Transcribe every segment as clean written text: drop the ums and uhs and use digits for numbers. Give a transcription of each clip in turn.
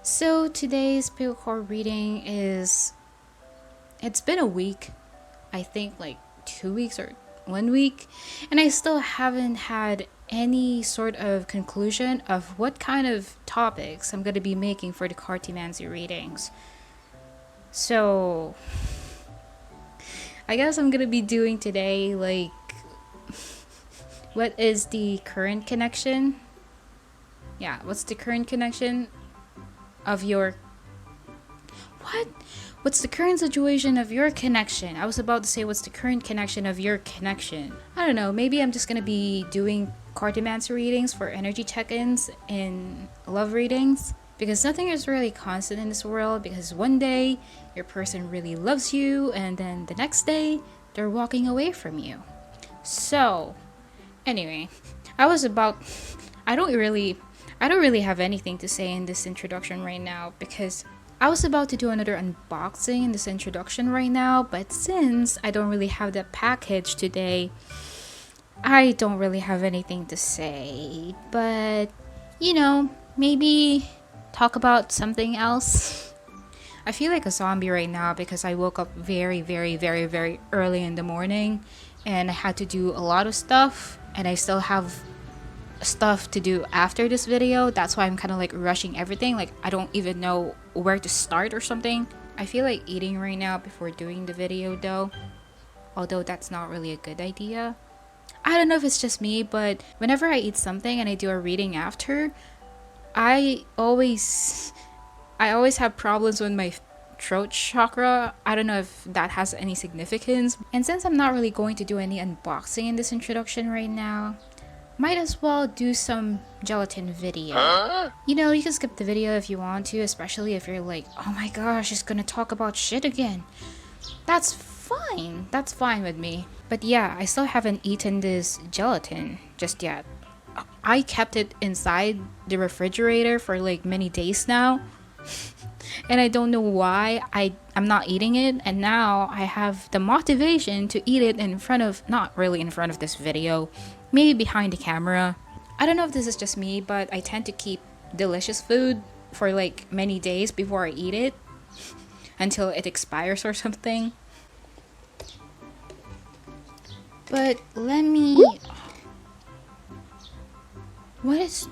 So today's Pilcore reading is, it's been a week, I think like 2 weeks or 1 week, and I still haven't had any sort of conclusion of what kind of topics I'm going to be making for the Cartomancy readings. So I guess I'm going to be doing today like, what is the current connection? Yeah, what's the current connection of your what's the current situation of your connection? I was about to say what's the current connection of your connection. I don't know, maybe I'm just gonna be doing Cartomancy readings for energy check-ins and love readings, because nothing is really constant in this world, because one day your person really loves you and then the next day they're walking away from you. So anyway, I don't really have anything to say in this introduction right now, because I was about to do another unboxing in this introduction right now, but since I don't really have that package today, I don't really have anything to say. But, maybe talk about something else. I feel like a zombie right now because I woke up very, very, very, very early in the morning and I had to do a lot of stuff, and I still have stuff to do after this video. That's why I'm kind of like rushing everything. Like, I don't even know where to start or something. I feel like eating right now before doing the video though, although that's not really a good idea. I don't know if it's just me, but whenever I eat something and I do a reading after, I always have problems with my throat chakra. I don't know if that has any significance. And since I'm not really going to do any unboxing in this introduction right now, might as well do some gelatin video. You can skip the video if you want to, especially if you're like, oh my gosh, she's gonna talk about shit again. That's fine. That's fine with me. But yeah, I still haven't eaten this gelatin just yet. I kept it inside the refrigerator for like many days now. And I don't know why I'm not eating it, and now I have the motivation to eat it in front of, not really in front of this video, maybe behind the camera. I don't know if this is just me, but I tend to keep delicious food for like many days before I eat it until it expires or something. But what is,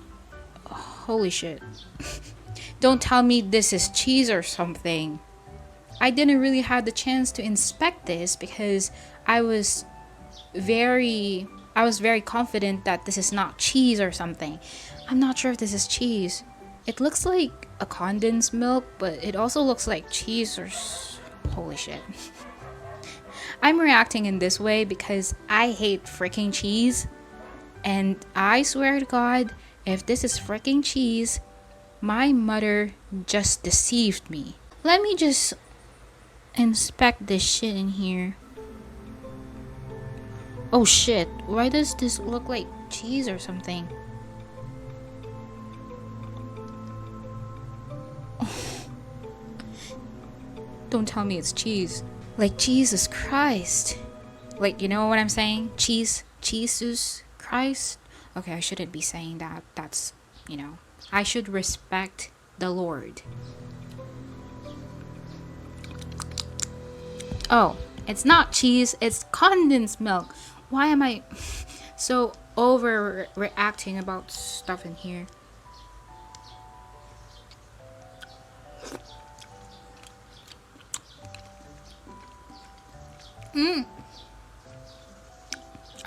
holy shit. Don't tell me this is cheese or something. I didn't really have the chance to inspect this because I was very confident that this is not cheese or something. I'm not sure if this is cheese. It looks like a condensed milk, but it also looks like cheese or holy shit. I'm reacting in this way because I hate freaking cheese, and I swear to God, if this is freaking cheese, my mother just deceived me. Let me just inspect this shit in here. Oh shit, why does this look like cheese or something? Don't tell me it's cheese. Like, Jesus Christ. Like, you know what I'm saying? Jesus Christ? Okay, I shouldn't be saying that. That's, I should respect the Lord. Oh, it's not cheese, it's condensed milk. Why am I so overreacting about stuff in here?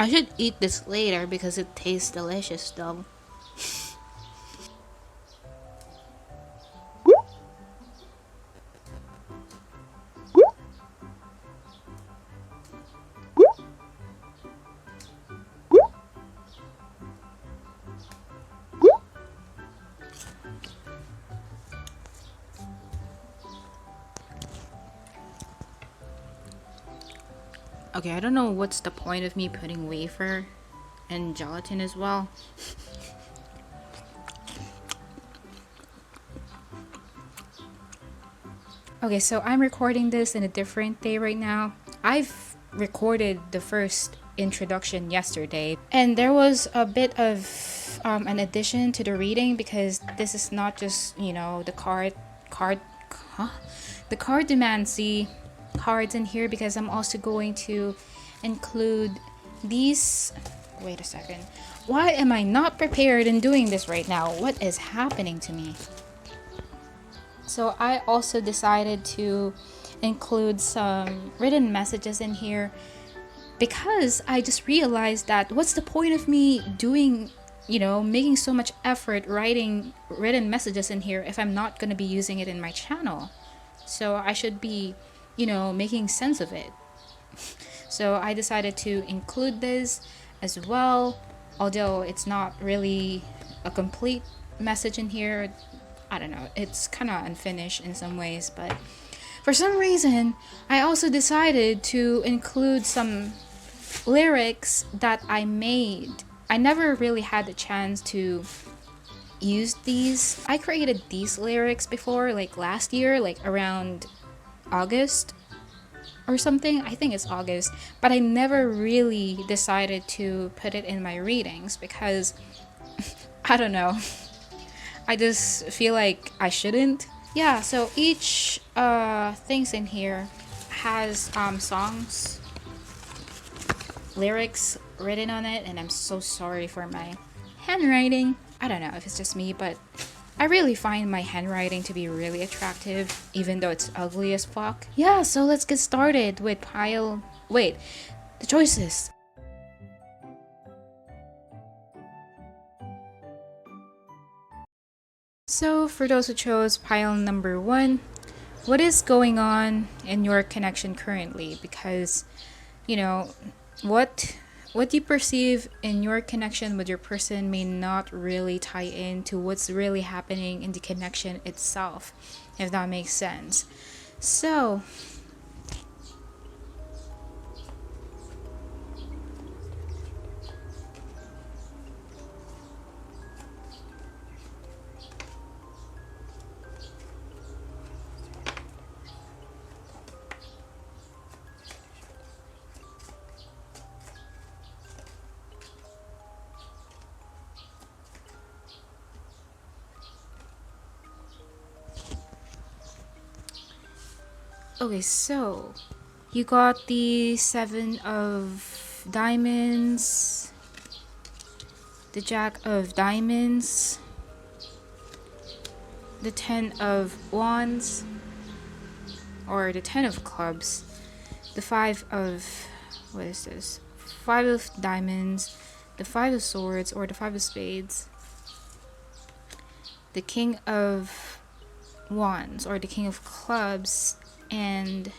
I should eat this later because it tastes delicious though. Okay, I don't know what's the point of me putting wafer and gelatin as well. Okay, so I'm recording this in a different day right now. I've recorded the first introduction yesterday, and there was a bit of of an addition to the reading, because this is not just, you know, card huh? the Cartomancy cards in here, because I'm also going to include these. Wait a second. Why am I not prepared in doing this right now? What is happening to me? So I also decided to include some written messages in here, because I just realized that what's the point of me doing, you know, making so much effort writing written messages in here if I'm not going to be using it in my channel? So I should be, you know, making sense of it. So I decided to include this as well, although it's not really a complete message in here. I don't know, it's kind of unfinished in some ways, but for some reason I also decided to include some lyrics that I made. I never really had the chance to use these. I created these lyrics before, like last year, like around August or something. I think it's August, but I never really decided to put it in my readings because I don't know. I just feel like I shouldn't. Yeah, so each things in here has songs, lyrics written on it, and I'm so sorry for my handwriting. I don't know if it's just me, but I really find my handwriting to be really attractive, even though it's ugly as fuck. Yeah, so let's get started with the choices. So for those who chose pile number 1, what is going on in your connection currently? Because, you know, what you perceive in your connection with your person may not really tie into what's really happening in the connection itself, if that makes sense. So okay, so you got the 7 of diamonds, the Jack of diamonds, the 10 of wands, or the 10 of clubs, the 5 of, what is this? 5 of diamonds, the 5 of swords, or the 5 of spades, the King of wands, or the King of clubs, and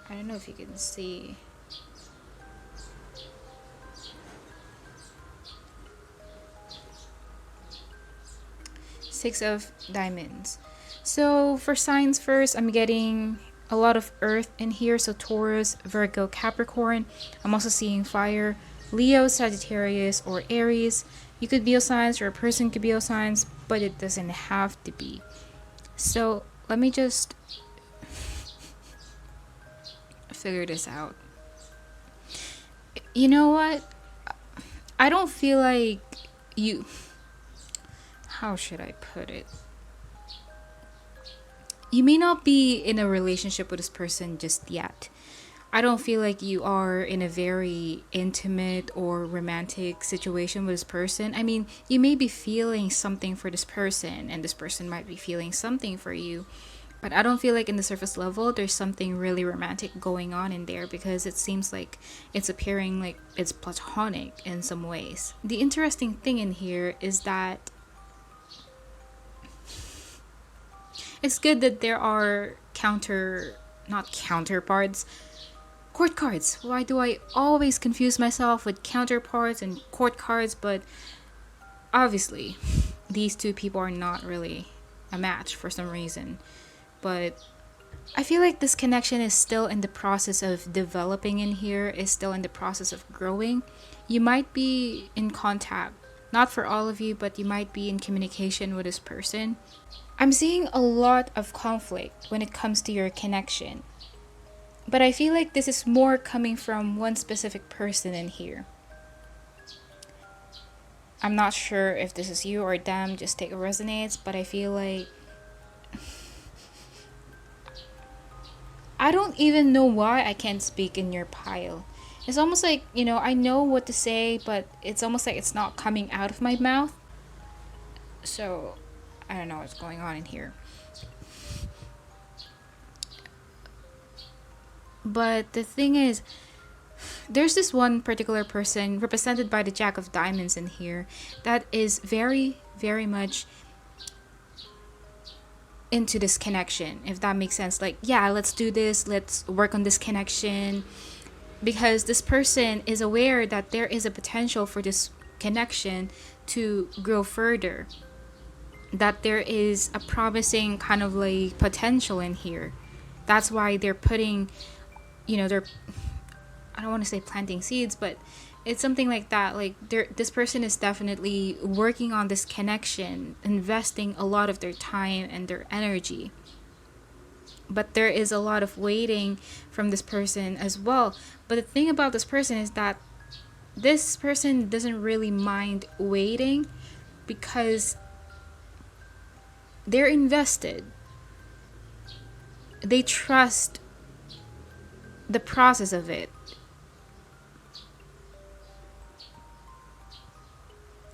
I don't know if you can see. Six of diamonds. So for signs first, I'm getting a lot of earth in here. So Taurus, Virgo, Capricorn. I'm also seeing fire, Leo, Sagittarius, or Aries. You could be signs, or a person could be signs, but it doesn't have to be. So let me just figure this out. You know what? I don't feel like you... How should I put it? You may not be in a relationship with this person just yet. I don't feel like you are in a very intimate or romantic situation with this person. I mean, you may be feeling something for this person, and this person might be feeling something for you. But I don't feel like in the surface level there's something really romantic going on in there, because it seems like it's appearing like it's platonic in some ways. The interesting thing in here is that it's good that there are counterparts, court cards. Why do I always confuse myself with counterparts and court cards? But obviously, these two people are not really a match for some reason. But I feel like this connection is still in the process of developing in here, is still in the process of growing. You might be in contact, not for all of you, but you might be in communication with this person. I'm seeing a lot of conflict when it comes to your connection. But I feel like this is more coming from one specific person in here. I'm not sure if this is you or them, just take it resonates, but I feel like I don't even know why I can't speak in your pile. It's almost like, I know what to say, but it's almost like it's not coming out of my mouth. So, I don't know what's going on in here. But the thing is, there's this one particular person represented by the Jack of Diamonds in here that is very, very much into this connection, if that makes sense. Like, yeah, let's do this, let's work on this connection, because this person is aware that there is a potential for this connection to grow further, that there is a promising kind of like potential in here. That's why they're putting, they're, I don't want to say planting seeds, but it's something like that. Like, this person is definitely working on this connection, investing a lot of their time and their energy. But there is a lot of waiting from this person as well. But the thing about this person is that this person doesn't really mind waiting, because they're invested. They trust the process of it.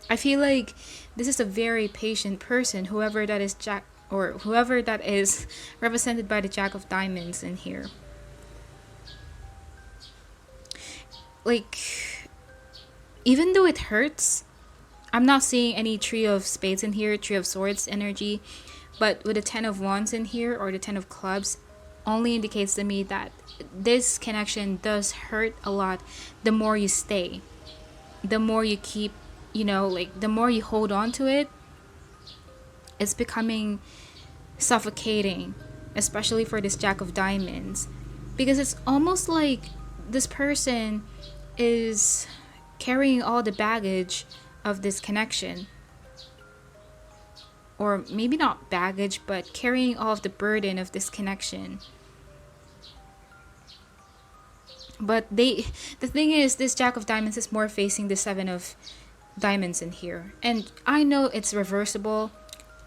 I feel like this is a very patient person, whoever that is Jack, or whoever that is represented by the Jack of Diamonds in here. Like, even though it hurts, I'm not seeing any Tree of Spades in here, Tree of Swords energy, but with the 10 of Wands in here, or the 10 of Clubs, only indicates to me that this connection does hurt a lot. The more you stay, the more you keep, the more you hold on to it, it's becoming suffocating, especially for this Jack of Diamonds, because it's almost like this person is carrying all the baggage of this connection, or maybe not baggage, but carrying all of the burden of this connection. But the thing is, this Jack of Diamonds is more facing the 7 of Diamonds in here, and I know it's reversible.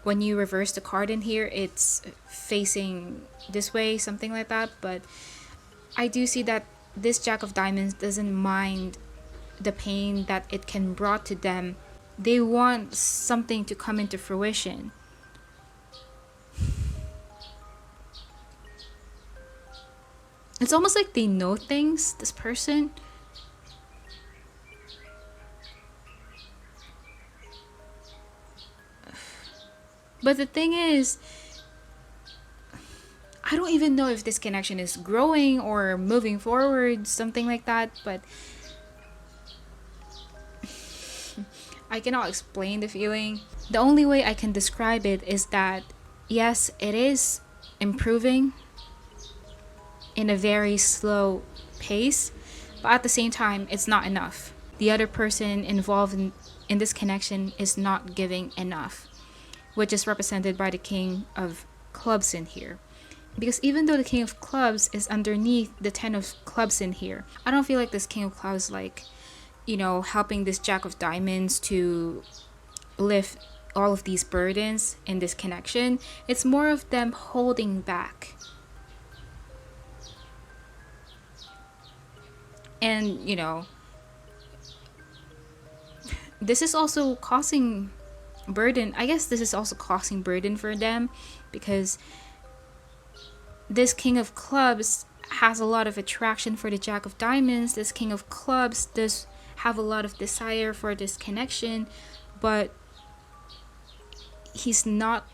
When you reverse the card in here, it's facing this way, something like that. But I do see that this Jack of Diamonds doesn't mind the pain that it can brought to them. They want something to come into fruition. It's almost like they know things, this person. But the thing is, I don't even know if this connection is growing or moving forward, something like that, but I cannot explain the feeling. The only way I can describe it is that, yes, it is improving in a very slow pace, but at the same time, it's not enough. The other person involved in this connection is not giving enough, which is represented by the King of Clubs in here. Because even though the King of Clubs is underneath the 10 of Clubs in here, I don't feel like this King of Clubs like, helping this Jack of Diamonds to lift all of these burdens in this connection. It's more of them holding back. And, this is also causing burden. I guess this is also causing burden for them, because this King of Clubs has a lot of attraction for the Jack of Diamonds. This King of Clubs does have a lot of desire for this connection, but he's not,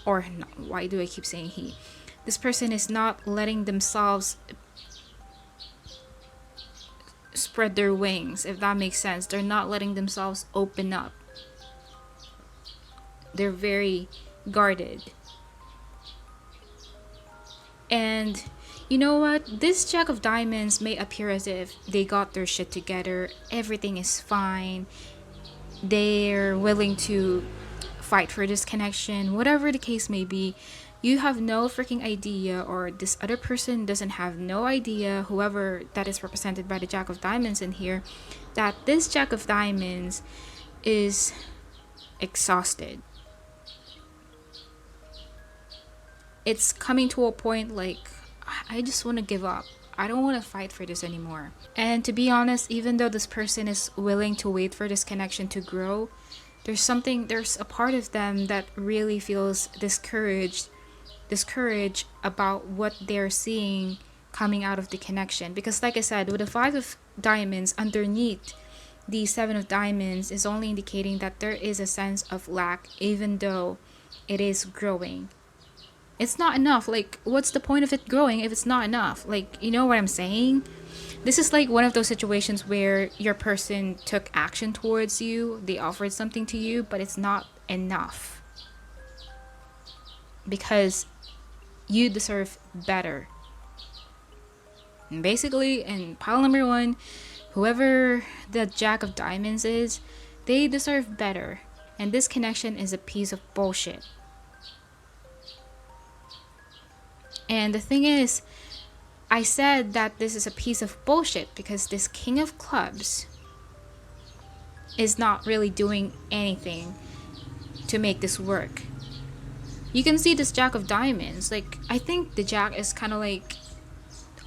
or not, why do I keep saying he? This person is not letting themselves spread their wings, if that makes sense. They're not letting themselves open up. They're very guarded. And you know what? This Jack of Diamonds may appear as if they got their shit together, everything is fine, they're willing to fight for this connection, whatever the case may be. You have no freaking idea, or this other person doesn't have no idea, whoever that is represented by the Jack of Diamonds in here, that this Jack of Diamonds is exhausted. It's coming to a point like, I just want to give up. I don't want to fight for this anymore. And to be honest, even though this person is willing to wait for this connection to grow, there's a part of them that really feels discouraged about what they're seeing coming out of the connection. Because like I said, with the 5 of diamonds underneath the 7 of diamonds is only indicating that there is a sense of lack, even though it is growing. It's not enough. Like, what's the point of it growing if it's not enough? Like, you know what I'm saying? This is like one of those situations where your person took action towards you, they offered something to you, but it's not enough. Because you deserve better. And basically, in pile number 1, whoever the Jack of Diamonds is, they deserve better. And this connection is a piece of bullshit. And the thing is, I said that this is a piece of bullshit because this King of Clubs is not really doing anything to make this work. You can see this Jack of Diamonds. Like, I think the Jack is kind of like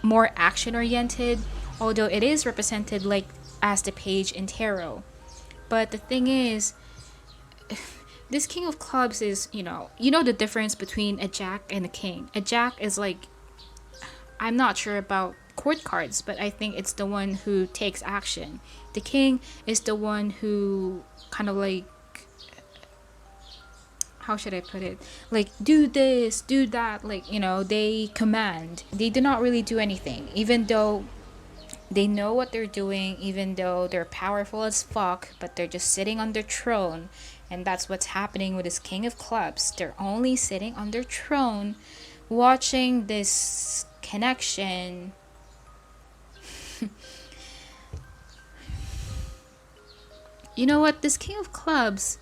more action oriented, although it is represented like as the page in tarot. But the thing is, this King of Clubs is, you know the difference between a Jack and a King. A Jack is like, I'm not sure about court cards, but I think it's the one who takes action. The King is the one who kind of like, how should I put it? Like, do this, do that. Like, they command. They do not really do anything, even though they know what they're doing, even though they're powerful as fuck, but they're just sitting on their throne. And that's what's happening with this King of Clubs. They're only sitting on their throne, watching this connection. You know what? This King of Clubs,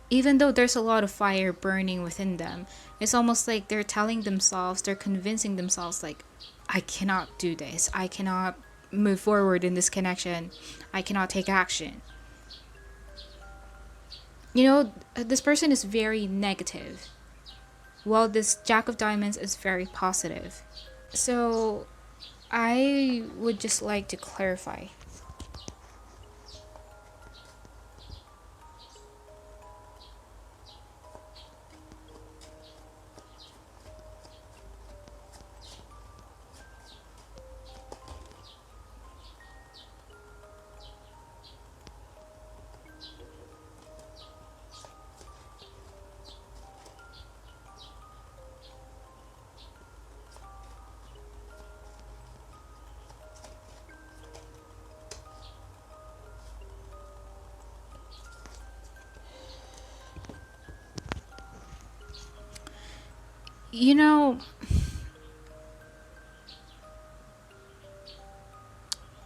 even though there's a lot of fire burning within them, it's almost like they're convincing themselves, like, I cannot do this. I cannot move forward in this connection. I cannot take action. This person is very negative, while this Jack of Diamonds is very positive. So I would just like to clarify.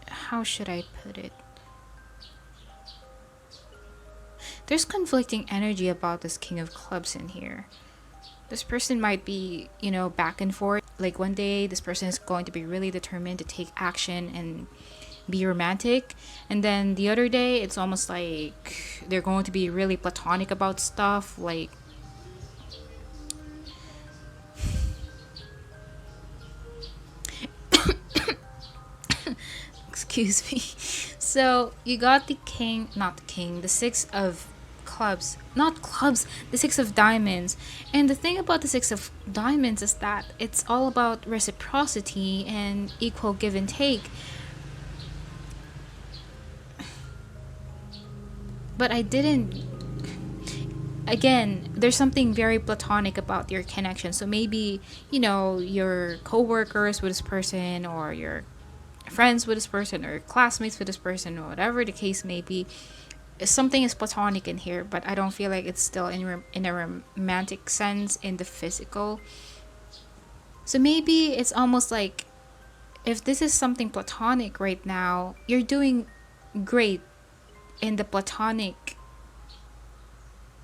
How should I put it? There's conflicting energy about this King of Clubs in here. This person might be, back and forth. Like, one day, this person is going to be really determined to take action and be romantic. And then the other day, it's almost like they're going to be really platonic about stuff. Like, excuse me. So you got the the 6 of clubs, not clubs, the 6 of diamonds. And the thing about the 6 of diamonds is that it's all about reciprocity and equal give and take. But again, there's something very platonic about your connection. So maybe, your co-workers with this person, or your friends with this person, or classmates with this person, or whatever the case may be, something is platonic in here, but I don't feel like it's still in a romantic sense in the physical. So maybe it's almost like, if this is something platonic right now, you're doing great in the platonic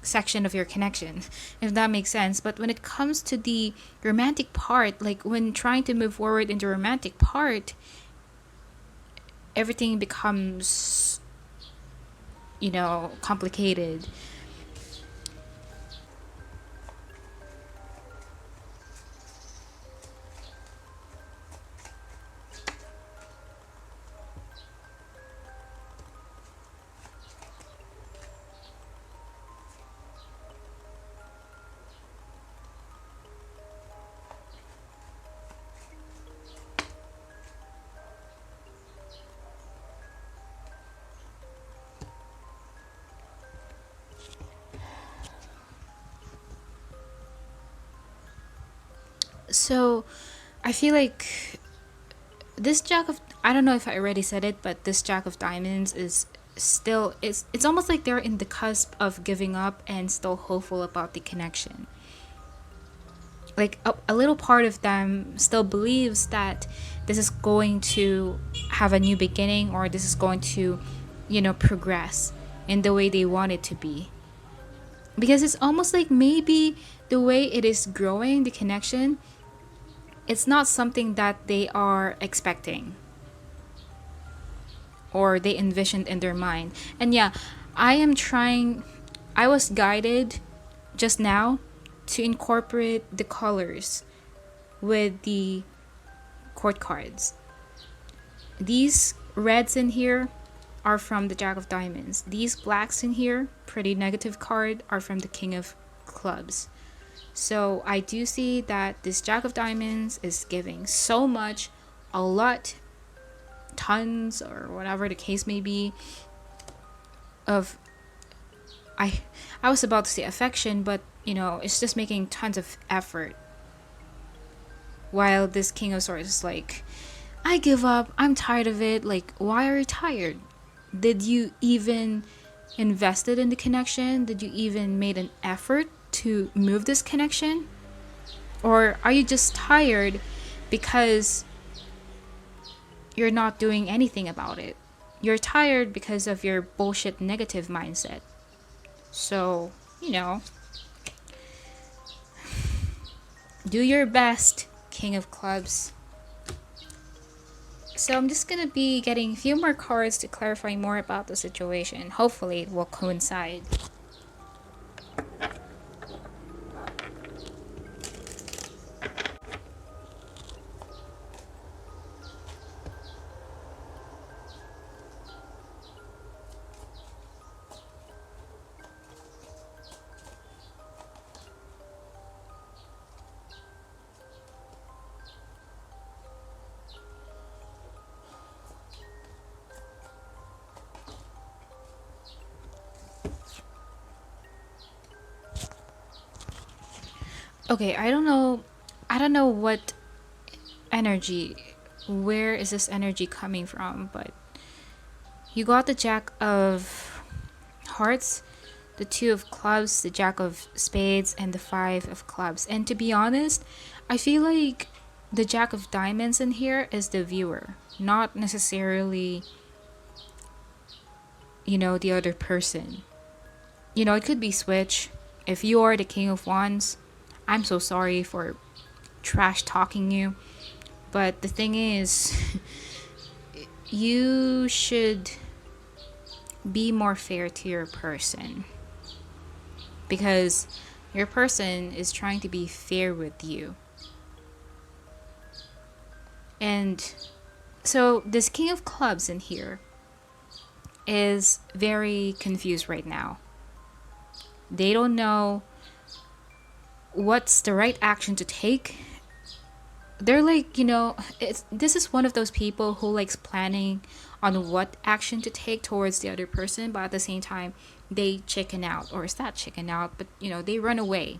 section of your connection, if that makes sense. But when it comes to the romantic part, like when trying to move forward in the romantic part, everything becomes complicated. So I feel like this Jack of, I don't know if I already said it, but this Jack of Diamonds is still, it's almost like they're in the cusp of giving up and still hopeful about the connection. Like a little part of them still believes that this is going to have a new beginning, or this is going to progress in the way they want it to be, because it's almost like maybe the way it is growing, the connection, it's not something that they are expecting or they envisioned in their mind. And yeah, I was guided just now to incorporate the colors with the court cards. These reds in here are from the Jack of Diamonds. These blacks in here, pretty negative card, are from the King of Clubs. So I do see that this Jack of Diamonds is giving so much, a lot, tons, or whatever the case may be, of, I was about to say affection, but it's just making tons of effort. While this King of Swords is like, I give up, I'm tired of it. Like, why are you tired? Did you even invested in the connection? Did you even made an effort to move this connection? Or are you just tired because you're not doing anything about it? You're tired because of your bullshit negative mindset. So, do your best, King of Clubs. So I'm just gonna be getting a few more cards to clarify more about the situation. Hopefully it will coincide. Okay, I don't know what energy, where is this energy coming from, but you got the Jack of Hearts, the Two of Clubs, the Jack of Spades, and the Five of Clubs. And to be honest, I feel like the Jack of Diamonds in here is the viewer, not necessarily the other person. It could be switch. If you are the King of Wands, I'm so sorry for trash talking you, but the thing is, you should be more fair to your person, because your person is trying to be fair with you. And so this King of Clubs in here is very confused right now. They don't know what's the right action to take. They're like, this is one of those people who likes planning on what action to take towards the other person, but at the same time they chicken out, or is that chicken out, but they run away.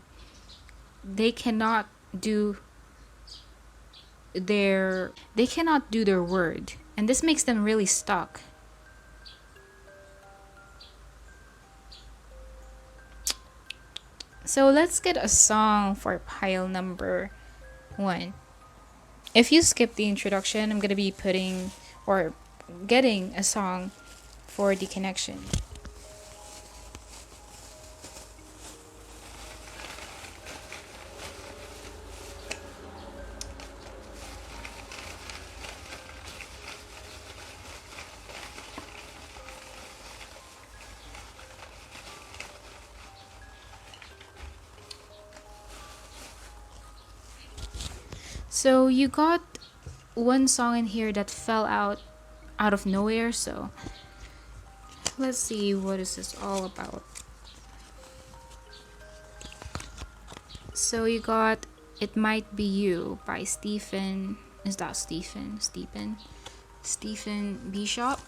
They cannot do their word, and this makes them really stuck. So let's get a song for pile number 1. If you skip the introduction, I'm gonna be putting or getting a song for the connection. So you got one song in here that fell out of nowhere, so let's see what is this all about. So you got It Might Be You by Stephen. Is that Stephen Bishop,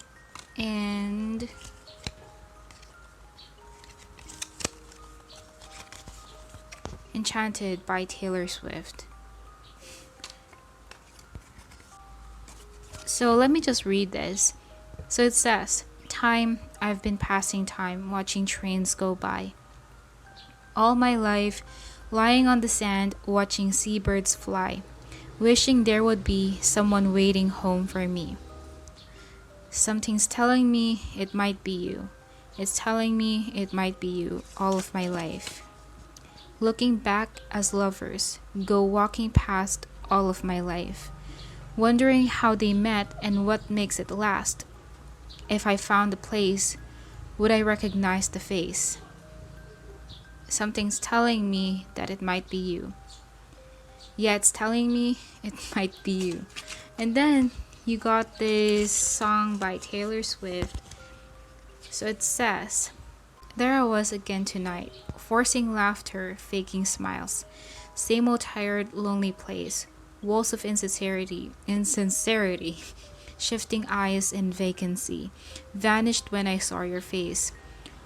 and Enchanted by Taylor Swift. So let me just read this. So it says, "Time, I've been passing time watching trains go by. All my life, lying on the sand watching seabirds fly, wishing there would be someone waiting home for me. Something's telling me it might be you. It's telling me it might be you all of my life. Looking back as lovers go walking past all of my life, wondering how they met and what makes it last. If I found the place, would I recognize the face? Something's telling me that it might be you. Yeah, it's telling me it might be you." And then you got this song by Taylor Swift. So it says, "There I was again tonight, forcing laughter, faking smiles. Same old tired, lonely place. Walls of insincerity, shifting eyes in vacancy. Vanished when I saw your face.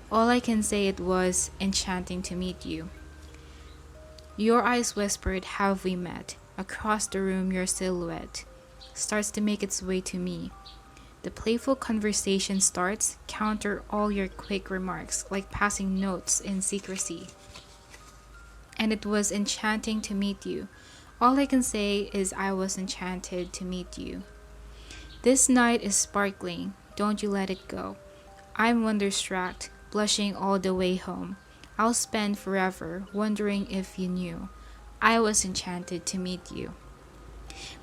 All I can say, it was enchanting to meet you. Your eyes whispered, have we met? Across the room your silhouette starts to make its way to me. The playful conversation starts, counter all your quick remarks, like passing notes in secrecy. And it was enchanting to meet you. All I can say is I was enchanted to meet you. This night is sparkling, don't you let it go. I'm wonderstruck, blushing all the way home. I'll spend forever wondering if you knew. I was enchanted to meet you.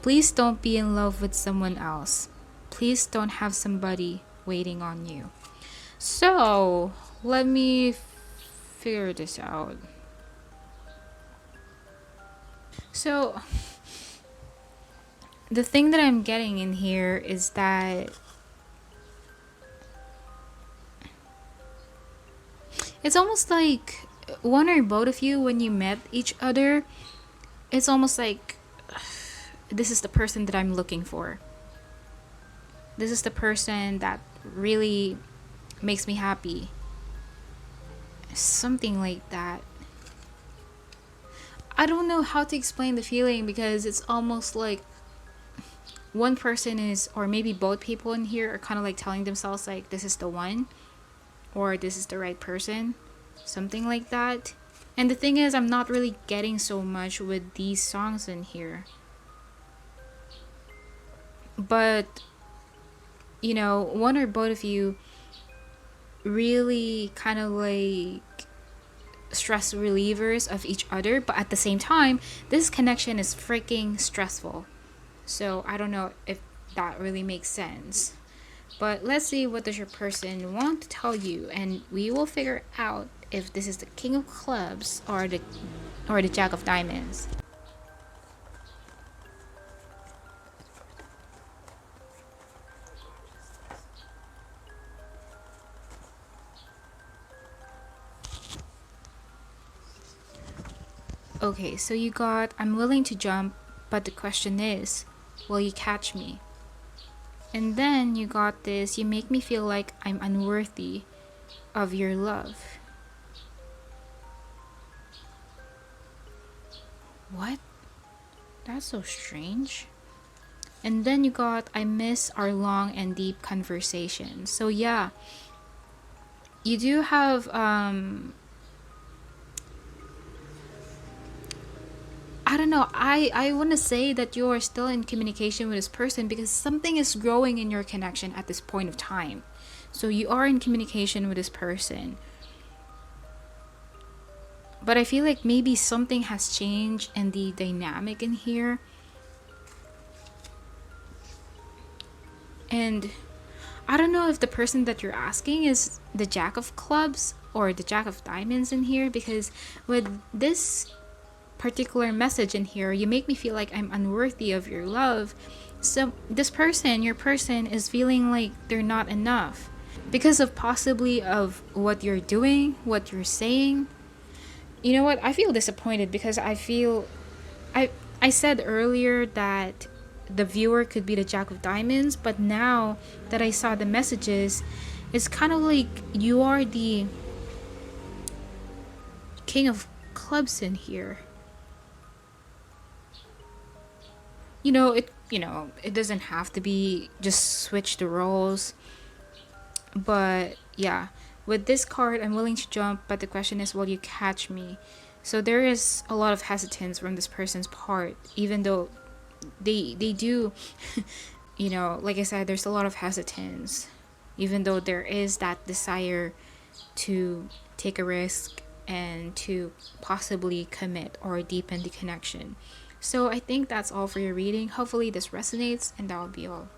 Please don't be in love with someone else. Please don't have somebody waiting on you." So, let me figure this out. So, the thing that I'm getting in here is that it's almost like one or both of you, when you met each other, it's almost like this is the person that I'm looking for. This is the person that really makes me happy. Something like that. I don't know how to explain the feeling, because it's almost like one person is, or maybe both people in here are kind of like telling themselves like this is the one, or this is the right person, something like that. And the thing is, I'm not really getting so much with these songs in here, but you know, one or both of you really kind of like stress relievers of each other, but at the same time this connection is freaking stressful. So I don't know if that really makes sense, but let's see what does your person want to tell you, and we will figure out if this is the King of Clubs or the Jack of Diamonds. Okay, so you got, I'm willing to jump, but the question is, will you catch me? And then you got this, you make me feel like I'm unworthy of your love. What? That's so strange. And then you got, I miss our long and deep conversation. So yeah, you do have I don't know, I want to say that you are still in communication with this person, because something is growing in your connection at this point of time. So you are in communication with this person, but I feel like maybe something has changed in the dynamic in here. And I don't know if the person that you're asking is the Jack of Clubs or the Jack of Diamonds in here, because with this particular message in here. You make me feel like I'm unworthy of your love. So this person, your person, is feeling like they're not enough because of possibly of what you're doing, what you're saying. You know what? I feel disappointed because I said earlier that the viewer could be the Jack of Diamonds, but now that I saw the messages, it's kind of like you are the King of Clubs in here. It doesn't have to be just switch the roles. But yeah, with this card, I'm willing to jump, but the question is, will you catch me? So there is a lot of hesitance from this person's part, even though they do, like I said, there's a lot of hesitance, even though there is that desire to take a risk and to possibly commit or deepen the connection. So I think that's all for your reading. Hopefully this resonates, and that will be all.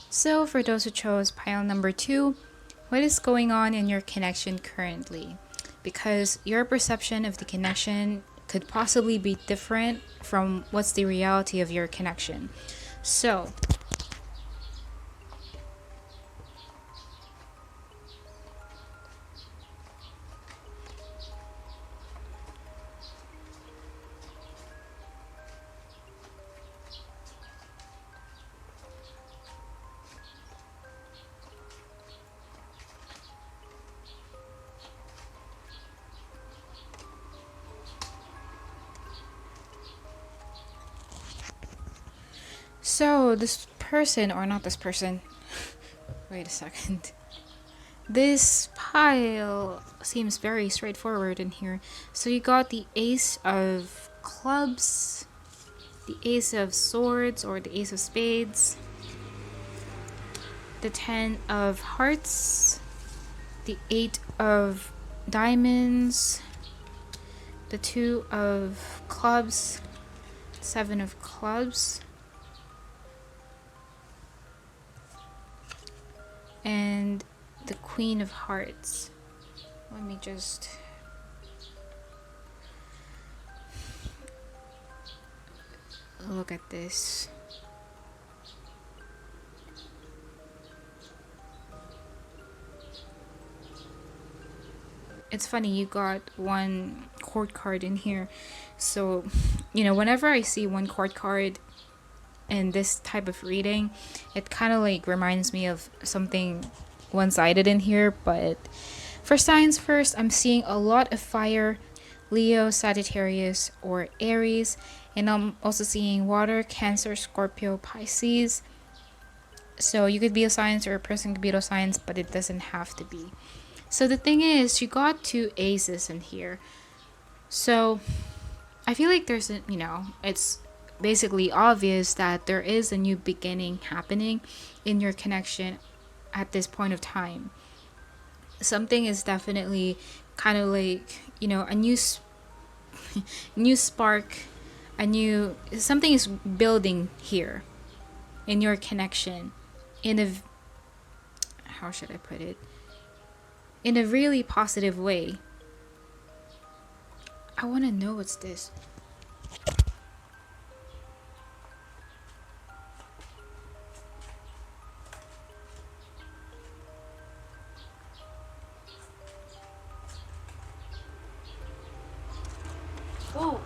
So for those who chose pile number 2, what is going on in your connection currently? Because your perception of the connection could possibly be different from what's the reality of your connection. So this person, or not this person, wait a second. This pile seems very straightforward in here. So you got the Ace of Clubs, the Ace of Swords or the Ace of Spades, the 10 of Hearts, the 8 of Diamonds, the 2 of Clubs, 7 of Clubs, and the Queen of Hearts. Let me just look at this. It's funny, you got one court card in here. So, whenever I see one court card in this type of reading, it kind of like reminds me of something one-sided in here. But for signs first, I'm seeing a lot of fire, Leo, Sagittarius, or Aries. And I'm also seeing water, Cancer, Scorpio, Pisces. So you could be a signs, or a person could be those signs, but it doesn't have to be. So the thing is, you got 2 aces in here. So I feel like there's it's basically obvious that there is a new beginning happening in your connection at this point of time. Something is definitely kind of like, a new new spark, something is building here in your connection in a, how should I put it, in a really positive way. I want to know what's this. Oh.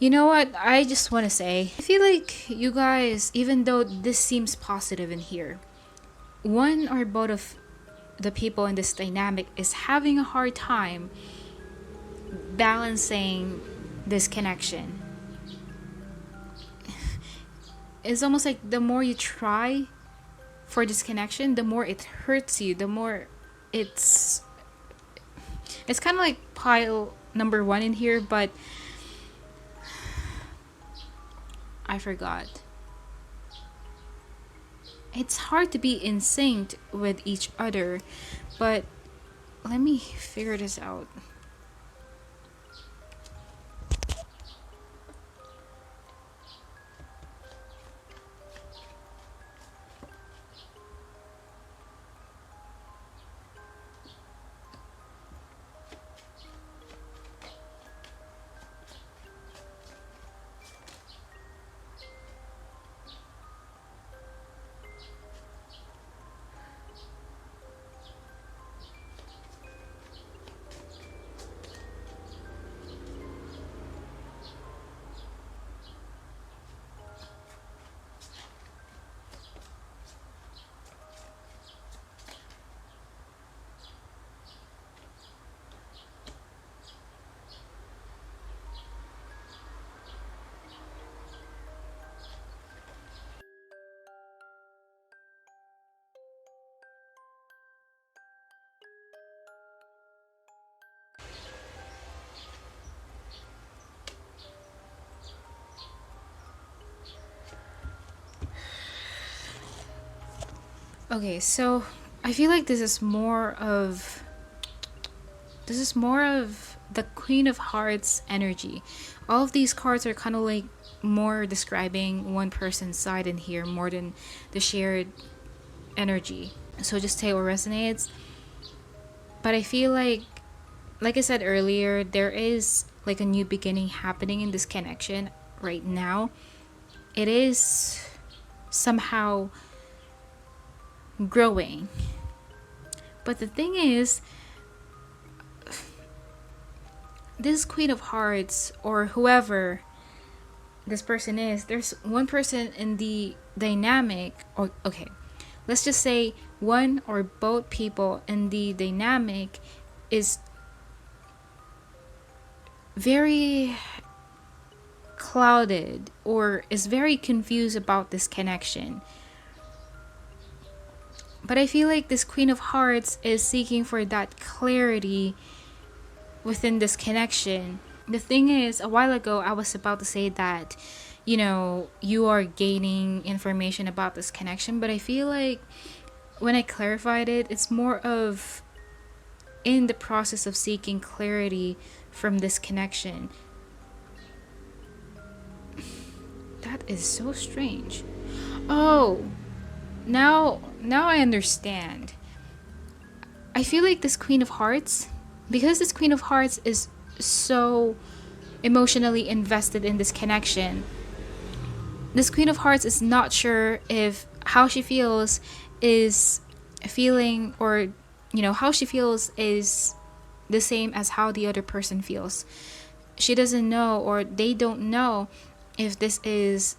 You know what? I just want to say, I feel like you guys, even though this seems positive in here, one or both of the people in this dynamic is having a hard time balancing this connection. It's almost like the more you try for this connection, the more it hurts you, the more it's kind of like pile number 1 in here, but I forgot. It's hard to be in sync with each other, but let me figure this out. Okay, so I feel like this is more of the Queen of Hearts energy. All of these cards are kind of like more describing one person's side in here more than the shared energy. So just take what resonates. But I feel like I said earlier, there is like a new beginning happening in this connection right now. It is somehow growing. But the thing is, this Queen of Hearts, or whoever this person is, there's one person in the dynamic, or okay, let's just say one or both people in the dynamic is very clouded or is very confused about this connection. But I feel like this Queen of Hearts is seeking for that clarity within this connection. The thing is, a while ago, I was about to say that, you are gaining information about this connection, but I feel like when I clarified it, it's more of in the process of seeking clarity from this connection. That is so strange. Oh, now I understand. I feel like this Queen of Hearts, because this Queen of Hearts is so emotionally invested in this connection, this Queen of Hearts is not sure if how she feels is feeling, or how she feels is the same as how the other person feels. She doesn't know, or they don't know, if this is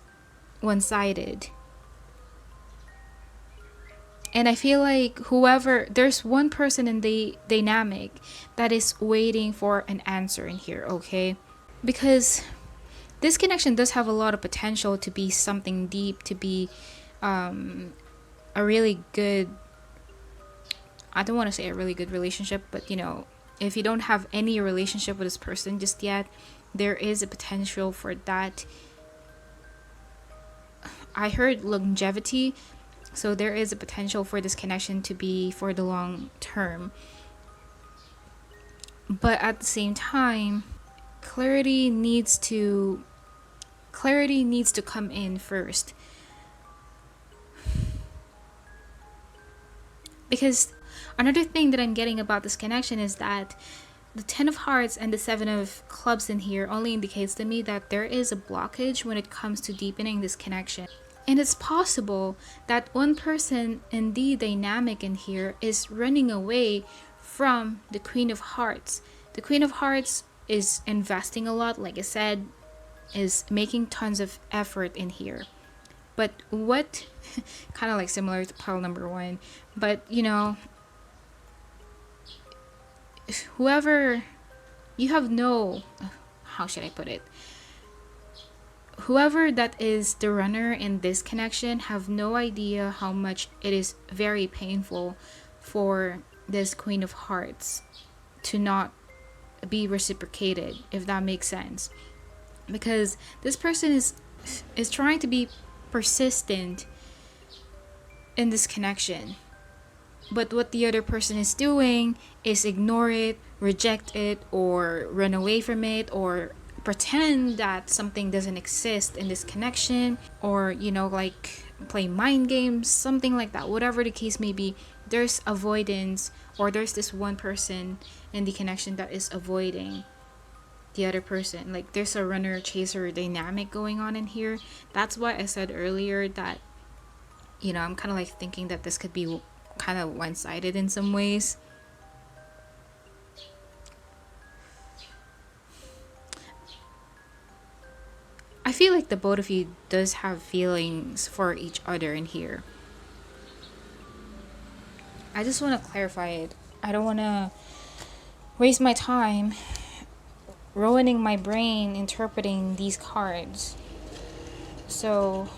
one-sided. And I feel like there's one person in the dynamic that is waiting for an answer in here, okay? Because this connection does have a lot of potential to be something deep, to be a really good, I don't want to say a really good relationship, but if you don't have any relationship with this person just yet, there is a potential for that. I heard longevity. So there is a potential for this connection to be for the long term. But at the same time, clarity needs to come in first. Because another thing that I'm getting about this connection is that the 10 of Hearts and the 7 of Clubs in here only indicates to me that there is a blockage when it comes to deepening this connection. And it's possible that one person in the dynamic in here is running away from the Queen of Hearts. The Queen of Hearts is investing a lot, like I said, is making tons of effort in here. But what, kind of like similar to pile number 1, but whoever, you have no, how should I put it? Whoever that is the runner in this connection have no idea how much it is very painful for this Queen of Hearts to not be reciprocated, if that makes sense. Because this person is trying to be persistent in this connection. But what the other person is doing is ignore it, reject it, or run away from it, or pretend that something doesn't exist in this connection, or like play mind games, something like that. Whatever the case may be, there's avoidance, or there's this one person in the connection that is avoiding the other person. Like there's a runner chaser dynamic going on in here. That's why I said earlier that I'm kind of like thinking that this could be kind of one-sided in some ways. I feel like the both of you does have feelings for each other in here. I just want to clarify it. I don't want to waste my time ruining my brain interpreting these cards. So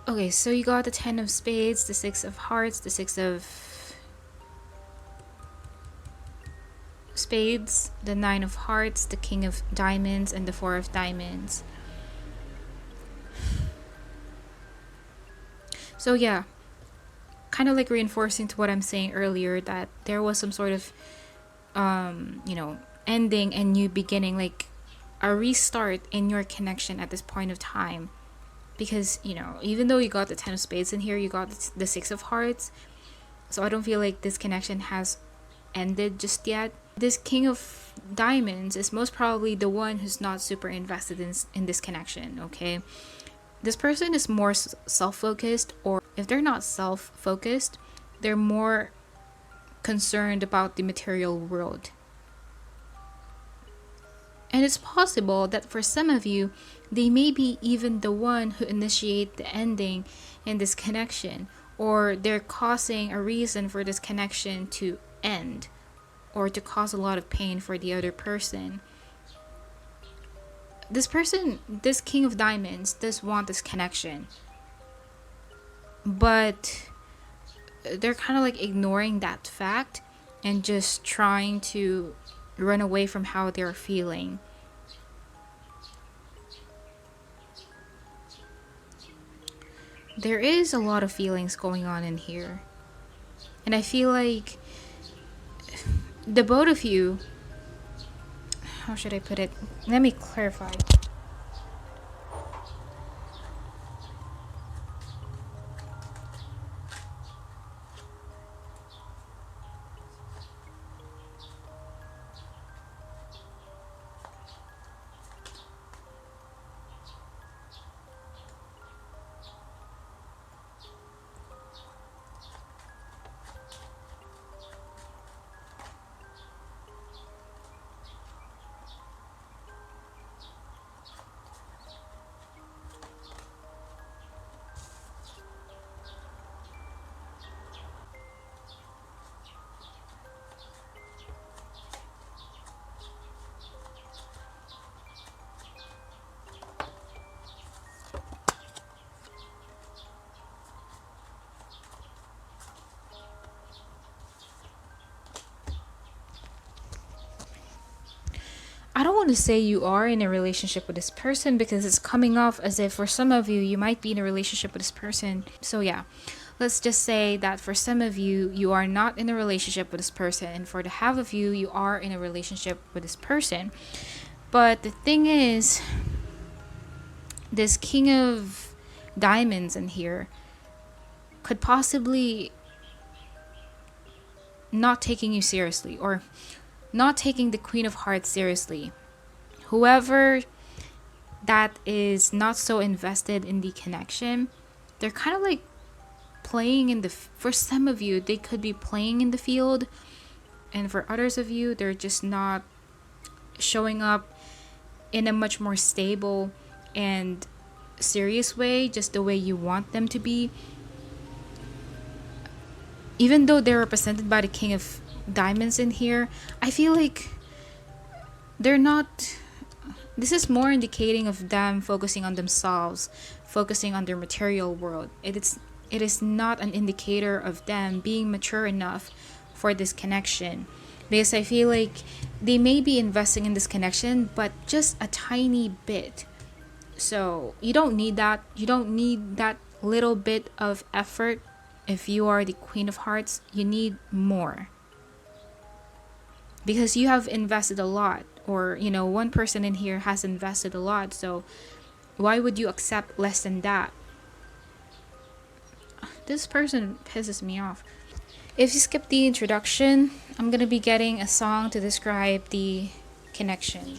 Okay, so you got the 10 of spades, the 6 of hearts, the 6 of spades, the 9 of hearts, the king of diamonds, and the 4 of diamonds. So yeah, kind of like reinforcing to what I'm saying earlier, that there was some sort of ending and new beginning, like a restart in your connection at this point of time. Because even though you got the 10 of spades in here, you got the 6 of hearts, so I don't feel like this connection has ended just yet. This king of diamonds is most probably the one who's not super invested in this connection. Okay, this person is more self-focused, or if they're not self-focused, they're more concerned about the material world. And it's possible that for some of you, they may be even the one who initiate the ending in this connection, or they're causing a reason for this connection to end, or to cause a lot of pain for the other person. This person, this king of diamonds, does want this connection, but they're kind of like ignoring that fact and just trying to run away from how they're feeling. There is a lot of feelings going on in here, and I feel like the both of you, how should I put it? Let me clarify. I don't want to say you are in a relationship with this person, because it's coming off as if for some of you, you might be in a relationship with this person. So yeah, let's just say that for some of you, you are not in a relationship with this person, and for the half of you, you are in a relationship with this person. But the thing is, this king of diamonds in here could possibly not taking you seriously, or not taking the queen of hearts seriously. Whoever that is not so invested in the connection, they're kind of like playing in the, for some of you, they could be playing in the field, and for others of you, they're just not showing up in a much more stable and serious way, just the way you want them to be. Even though they're represented by the king of diamonds in here, I feel like they're not, this is more indicating of them focusing on themselves, focusing on their material world. It is not an indicator of them being mature enough for this connection, because I feel like they may be investing in this connection, but just a tiny bit. So you don't need that little bit of effort. If you are the queen of hearts, you need more, because you have invested a lot, or one person in here has invested a lot, so why would you accept less than that? This person pisses me off. If you skip the introduction, I'm gonna be getting a song to describe the connection.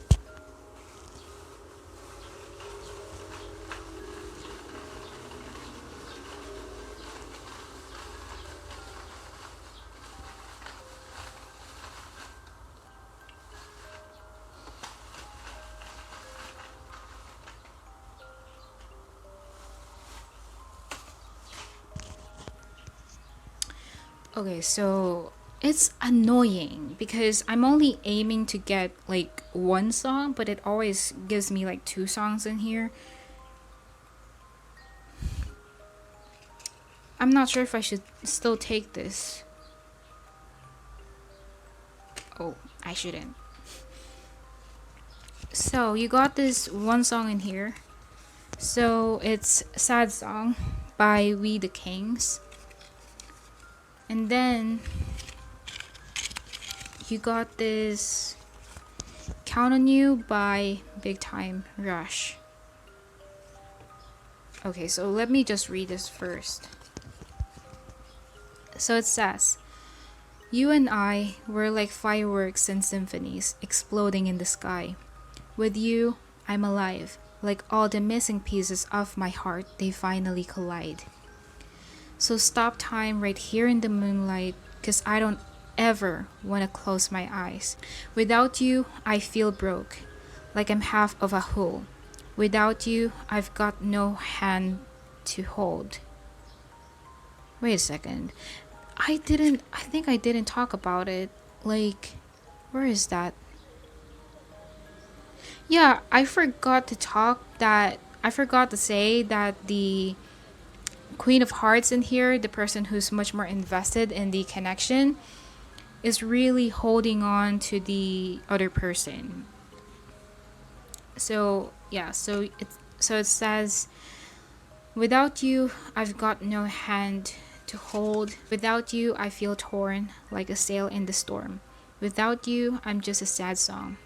Okay, so it's annoying because I'm only aiming to get like one song, but it always gives me like two songs in here. I'm not sure if I should still take this. Oh, I shouldn't. So you got this one song in here. So it's Sad Song by We the Kings. And then you got this Count on You by Big Time Rush. Okay, so let me just read this first. So it says, you and I were like fireworks and symphonies exploding in the sky. With you, I'm alive. Like all the missing pieces of my heart, they finally collide. So stop time right here in the moonlight, 'cause I don't ever want to close my eyes. Without you, I feel broke, like I'm half of a whole. Without you, I've got no hand to hold. Wait a second. I think I didn't talk about it. Like, where is that? Yeah, I forgot to say that the Queen of Hearts in here, the person who's much more invested in the connection, is really holding on to the other person. So yeah, so it says, without you, I've got no hand to hold. Without you, I feel torn like a sail in the storm. Without you, I'm just a sad song.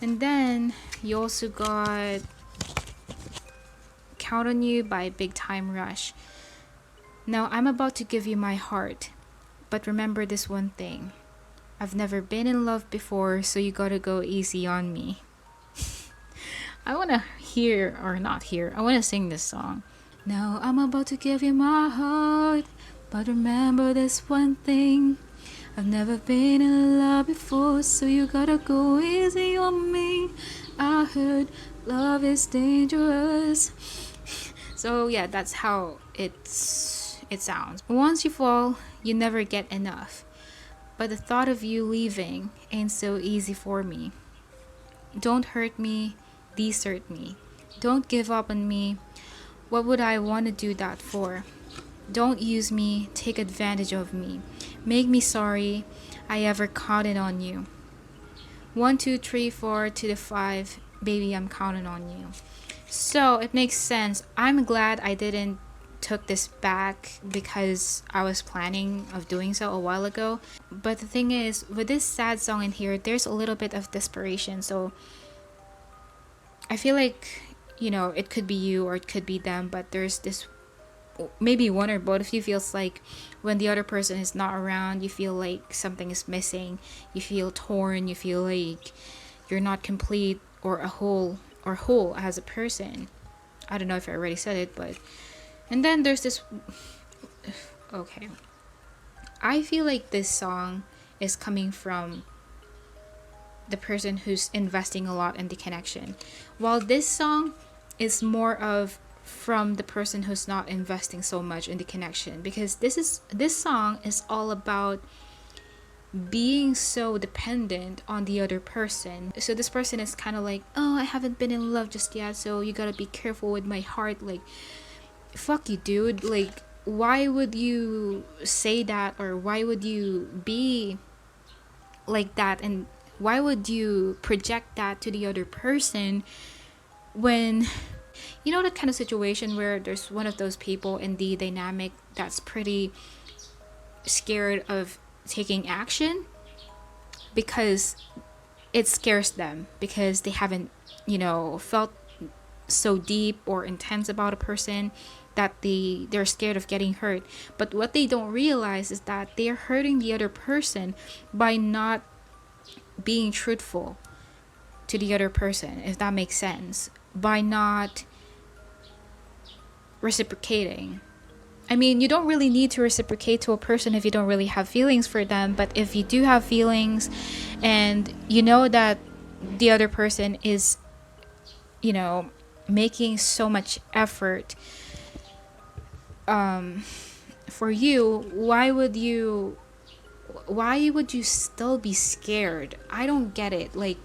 And then you also got Count on You by Big Time Rush. Now I'm about to give you my heart, but remember this one thing. I've never been in love before, so you gotta go easy on me. I wanna I wanna sing this song. Now I'm about to give you my heart, but remember this one thing. I've never been in love before, so you gotta go easy on me. I heard love is dangerous. So yeah, that's how it sounds. Once you fall, you never get enough. But the thought of you leaving ain't so easy for me. Don't hurt me, desert me. Don't give up on me. What would I want to do that for? Don't use me, take advantage of me. Make me sorry I ever counted on you. 1, 2, 3, 4 to the 5, baby, I'm counting on you. So it makes sense. I'm glad I didn't took this back because I was planning of doing so a while ago. But the thing is, with this sad song in here, there's a little bit of desperation. So I feel like, it could be you or it could be them, but there's this, maybe one or both of you feels like when the other person is not around, you feel like something is missing. You feel torn. You feel like you're not complete or whole as a person. I don't know if I already said it, but and then there's this. Okay, I feel like this song is coming from the person who's investing a lot in the connection, while this song is more of from the person who's not investing so much in the connection, because this song is all about being so dependent on the other person. So this person is kind of like, oh, I haven't been in love just yet, so you gotta be careful with my heart. Like, fuck you, dude. Like, why would you say that, or why would you be like that, and why would you project that to the other person when that kind of situation where there's one of those people in the dynamic that's pretty scared of taking action because it scares them, because they haven't felt so deep or intense about a person that they're scared of getting hurt. But what they don't realize is that they're hurting the other person by not being truthful to the other person, if that makes sense, by not reciprocating. I mean, you don't really need to reciprocate to a person if you don't really have feelings for them. But if you do have feelings and you know that the other person is, making so much effort for you, why would you still be scared? I don't get it. Like,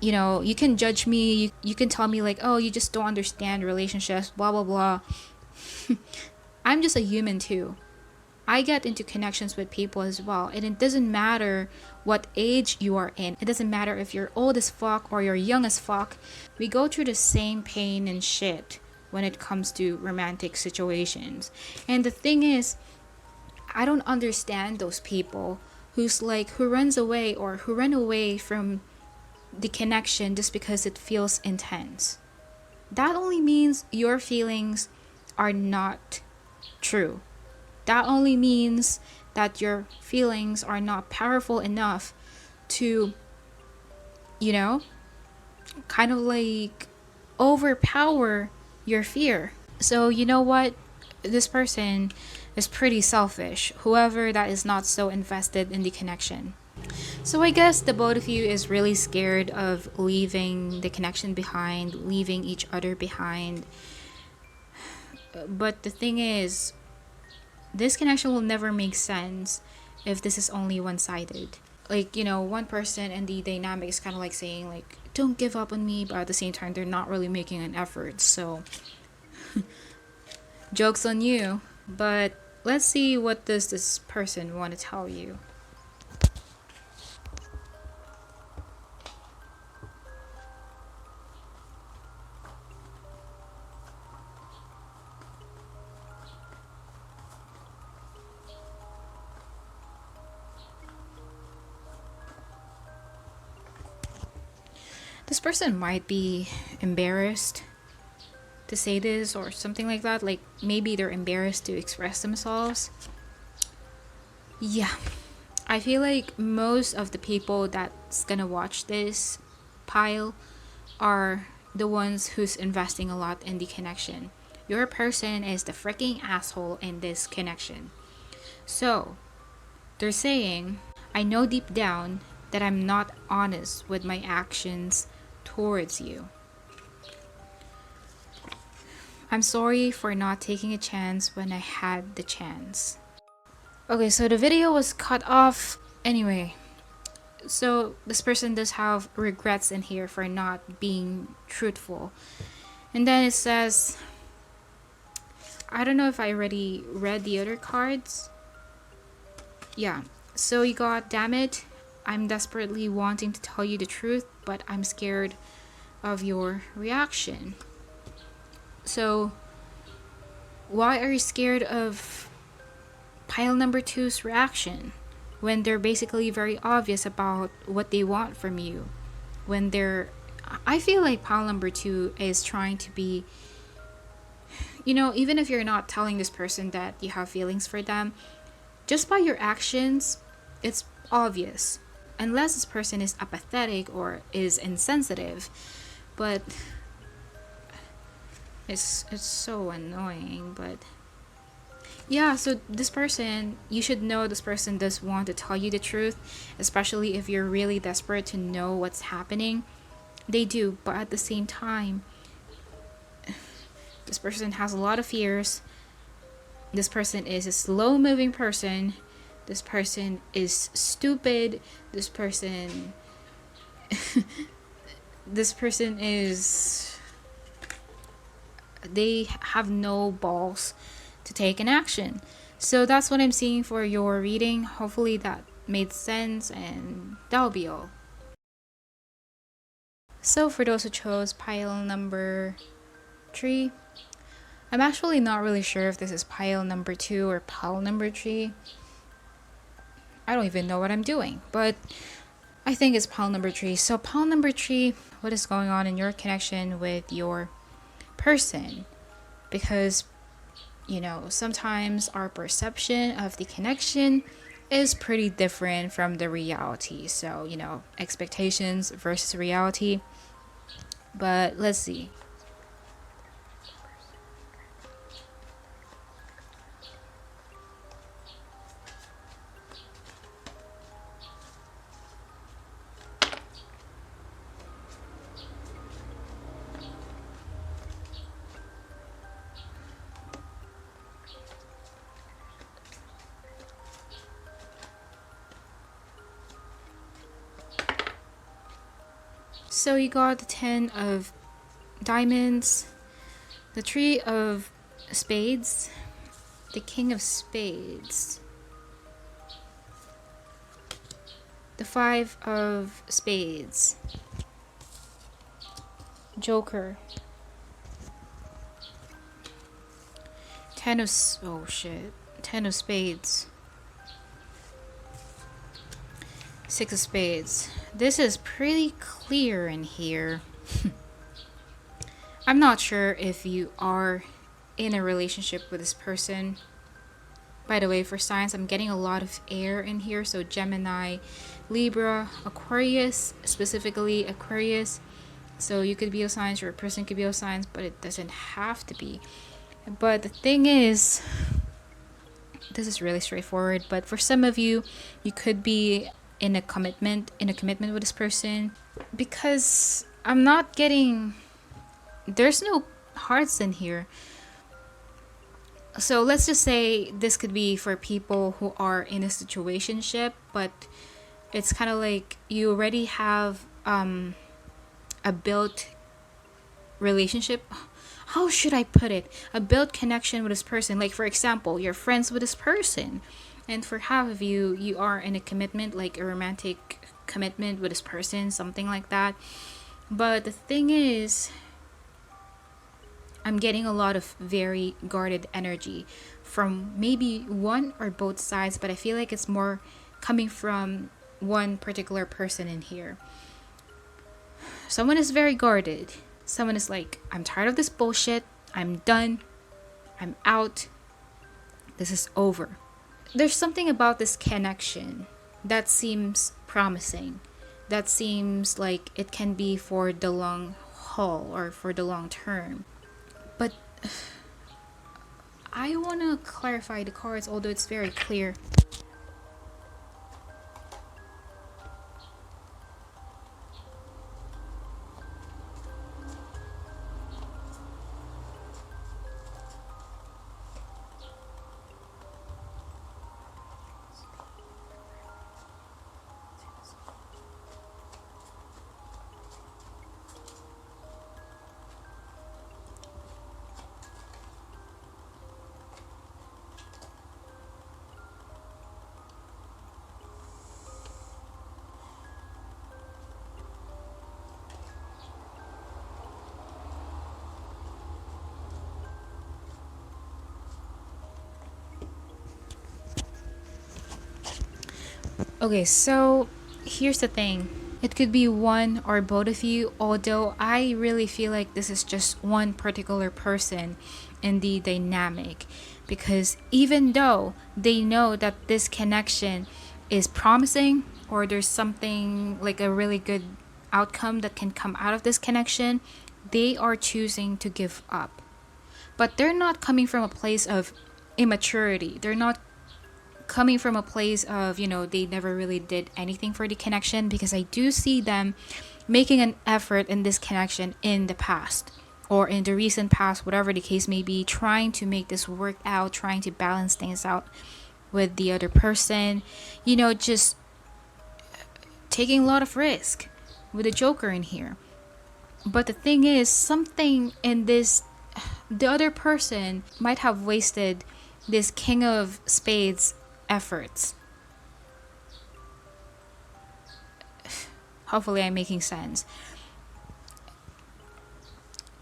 you can judge me, you can tell me like, oh, you just don't understand relationships, blah blah blah. I'm just a human too. I get into connections with people as well, and it doesn't matter what age you are in. It doesn't matter if you're old as fuck or you're young as fuck. We go through the same pain and shit when it comes to romantic situations. And the thing is, I don't understand those people who runs away or who run away from the connection just because it feels intense. That only means your feelings are not true. That only means that your feelings are not powerful enough to, you know, kind of like overpower your fear. So, you know what? This person is pretty selfish, whoever that is not so invested in the connection. So I guess the both of you is really scared of leaving the connection behind, leaving each other behind. But the thing is, this connection will never make sense if this is only one-sided. Like, you know, one person and the dynamic is kind of like saying like, don't give up on me, but at the same time they're not really making an effort. So joke's on you. But let's see, what does this person want to tell you? This person might be embarrassed to say this or something like that. Like maybe they're embarrassed to express themselves. Yeah, I feel like most of the people that's gonna watch this pile are the ones who's investing a lot in the connection. Your person is the freaking asshole in this connection. So they're saying, I know deep down that I'm not honest with my actions towards you. I'm sorry for not taking a chance when I had the chance. Okay, so the video was cut off anyway. So this person does have regrets in here for not being truthful. And then it says, I don't know if I already read the other cards. Yeah, so you got, damn it, I'm desperately wanting to tell you the truth, but I'm scared of your reaction. So why are you scared of pile number two's reaction when they're basically very obvious about what they want from you? When I feel like pile number two is trying to be, you know, even if you're not telling this person that you have feelings for them, just by your actions, it's obvious. Unless this person is apathetic or is insensitive. But it's so annoying. But yeah, so this person, you should know this person does want to tell you the truth, especially if you're really desperate to know what's happening. They do, but at the same time, this person has a lot of fears. This person is a slow moving person. This person is stupid. This person is, they have no balls to take an action. So that's what I'm seeing for your reading. Hopefully that made sense, and that'll be all. So for those who chose pile number 3, I'm actually not really sure if this is pile number 2 or pile number 3. I don't even know what I'm doing, but I think it's pile number 3. So pile number 3, what is going on in your connection with your person? Because, you know, sometimes our perception of the connection is pretty different from the reality. So, you know, expectations versus reality. But let's see. So you got the 10 of diamonds, the 3 of spades, The King of Spades. The Five of Spades. Joker. Oh shit. 10 of Spades. 6 of Spades. This is pretty clear in here. I'm not sure if you are in a relationship with this person. By the way, for signs, I'm getting a lot of air in here. So Gemini, Libra, Aquarius, specifically Aquarius. So you could be a signs, or a person could be a signs, but it doesn't have to be. But the thing is, this is really straightforward, but for some of you, you could be in a commitment with this person, because I'm not getting, there's no hearts in here. So let's just say this could be for people who are in a situationship, but it's kind of like you already have a built relationship. How should I put it? A built connection with this person. Like, for example, you're friends with this person, and for half of you, you are in a commitment, like a romantic commitment with this person, something like that. But the thing is, I'm getting a lot of very guarded energy from maybe one or both sides, but I feel like it's more coming from one particular person in here. Someone is very guarded. Someone is like, I'm tired of this bullshit. I'm done. I'm out. This is over. There's something about this connection that seems promising. That seems like it can be for the long haul or for the long term. But I want to clarify the cards, although it's very clear. Okay, so here's the thing. It could be one or both of you, although I really feel like this is just one particular person in the dynamic. Because even though they know that this connection is promising, or there's something like a really good outcome that can come out of this connection, they are choosing to give up. But they're not coming from a place of immaturity. They're not coming from a place of, they never really did anything for the connection, because I do see them making an effort in this connection in the past or in the recent past, whatever the case may be, trying to make this work out, trying to balance things out with the other person, just taking a lot of risk with the Joker in here. But the thing is, something in this, the other person might have wasted this King of Spades efforts. Hopefully I'm making sense.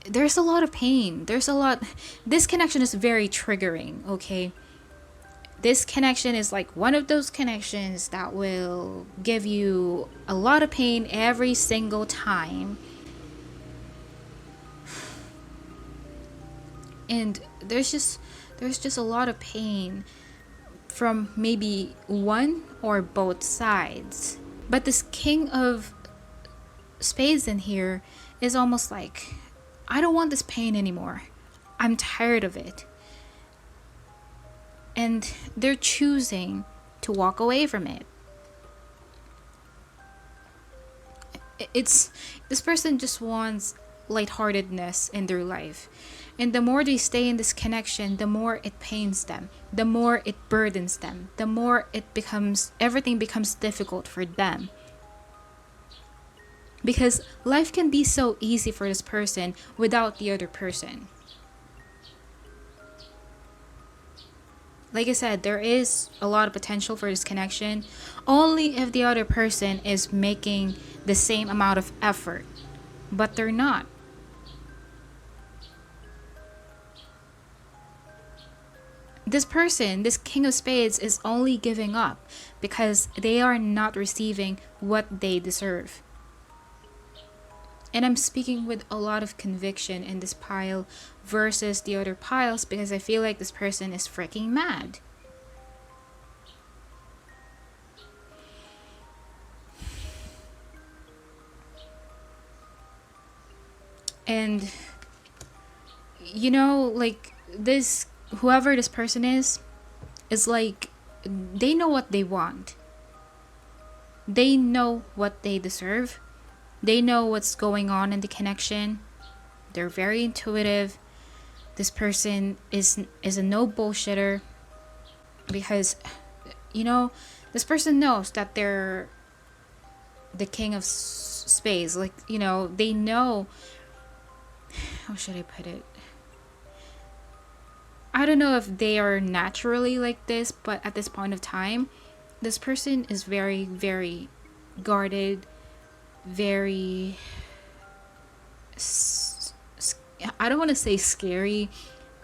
There's a lot of pain. This connection is very triggering, okay? This connection is like one of those connections that will give you a lot of pain every single time. And there's just a lot of pain from maybe one or both sides. But this King of Spades in here is almost like, I don't want this pain anymore. I'm tired of it. And they're choosing to walk away from it. This person just wants lightheartedness in their life. And the more they stay in this connection, the more it pains them, the more it burdens them, the more everything becomes difficult for them. Because life can be so easy for this person without the other person. Like I said, there is a lot of potential for this connection only if the other person is making the same amount of effort, but they're not. This person, this King of Spades, is only giving up because they are not receiving what they deserve. And I'm speaking with a lot of conviction in this pile versus the other piles because I feel like this person is freaking mad. And like this, whoever this person is like, they know what they want. They know what they deserve. They know what's going on in the connection. They're very intuitive. This person is a no bullshitter because this person knows that they're the king of spades. Like, they know, how should I put it? I don't know if they are naturally like this, but at this point of time, this person is very, very guarded, very, I don't want to say scary,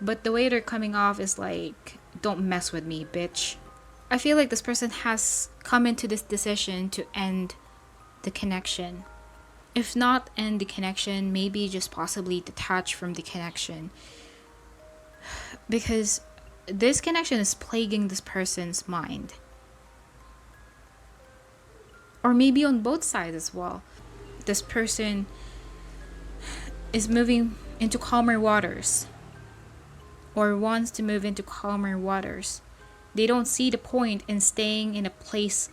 but the way they're coming off is like, don't mess with me, bitch. I feel like this person has come into this decision to end the connection. If not end the connection, maybe just possibly detach from the connection. Because this connection is plaguing this person's mind. Or maybe on both sides as well. This person is moving into calmer waters. Or wants to move into calmer waters. They don't see the point in staying in a place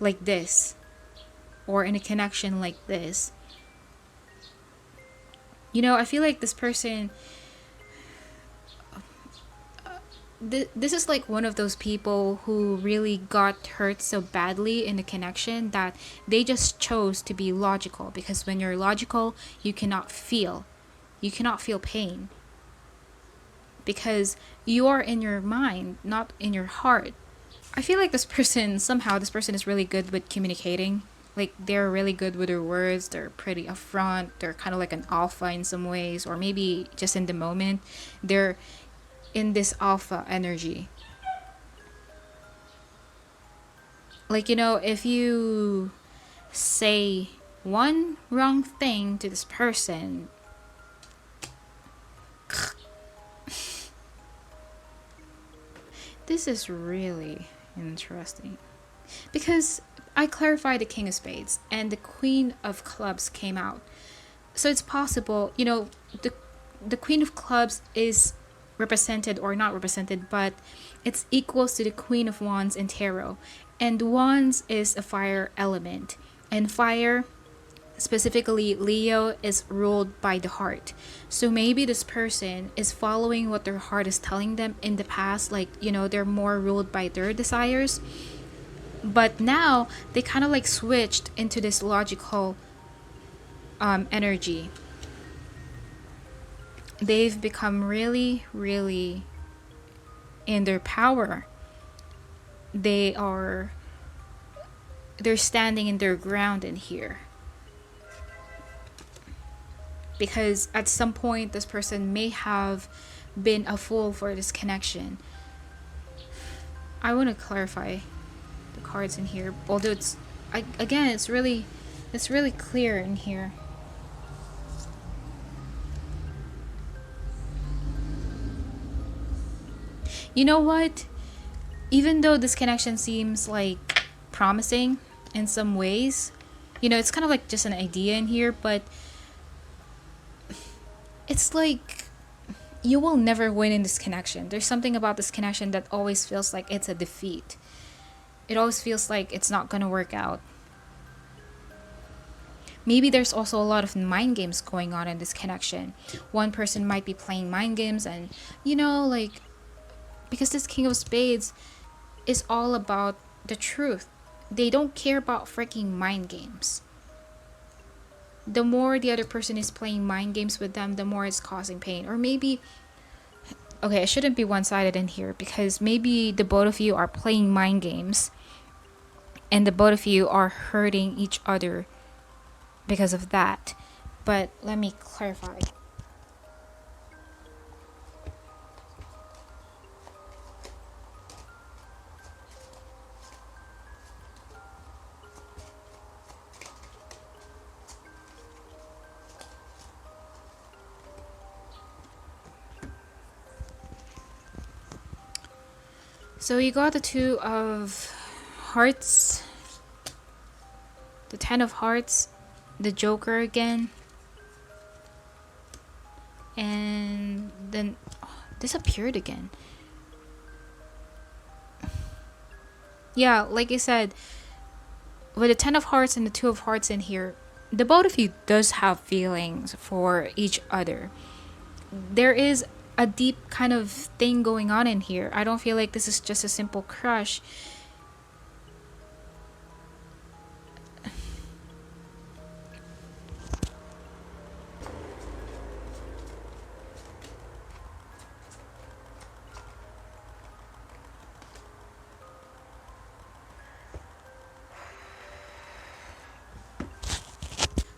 like this. Or in a connection like this. I feel like this person, this is like one of those people who really got hurt so badly in the connection that they just chose to be logical, because when you're logical, you cannot feel pain, because you are in your mind, not in your heart. I feel like this person is really good with communicating. Like, they're really good with their words. They're pretty upfront. They're kind of like an alpha in some ways, or maybe just in the moment they're in this alpha energy. Like, if you say one wrong thing to this person, this is really interesting, because I clarified the King of Spades and the Queen of Clubs came out. So it's possible, the Queen of Clubs is represented, or not represented, but it's equals to the Queen of Wands in tarot. And Wands is a fire element. And fire, specifically Leo, is ruled by the heart. So maybe this person is following what their heart is telling them in the past. Like, they're more ruled by their desires. But now they kind of like switched into this logical energy. They've become really, really in their power. They're standing in their ground in here. Because at some point, this person may have been a fool for this connection. I want to clarify the cards in here, although it's really clear in here. You know what? Even though this connection seems like promising in some ways, it's kind of like just an idea in here, but it's like you will never win in this connection. There's something about this connection that always feels like it's a defeat. It always feels like it's not gonna work out. Maybe there's also a lot of mind games going on in this connection. One person might be playing mind games, and because this King of Spades is all about the truth. They don't care about freaking mind games. The more the other person is playing mind games with them, the more it's causing pain. Or maybe okay, it shouldn't be one-sided in here because maybe the both of you are playing mind games and the both of you are hurting each other because of that. But let me clarify. So you got the Two of Hearts, the Ten of Hearts, the Joker again, and then this appeared again. Yeah, like I said, with the Ten of Hearts and the Two of Hearts in here, the both of you does have feelings for each other. There is a deep kind of thing going on in here. I don't feel like this is just a simple crush.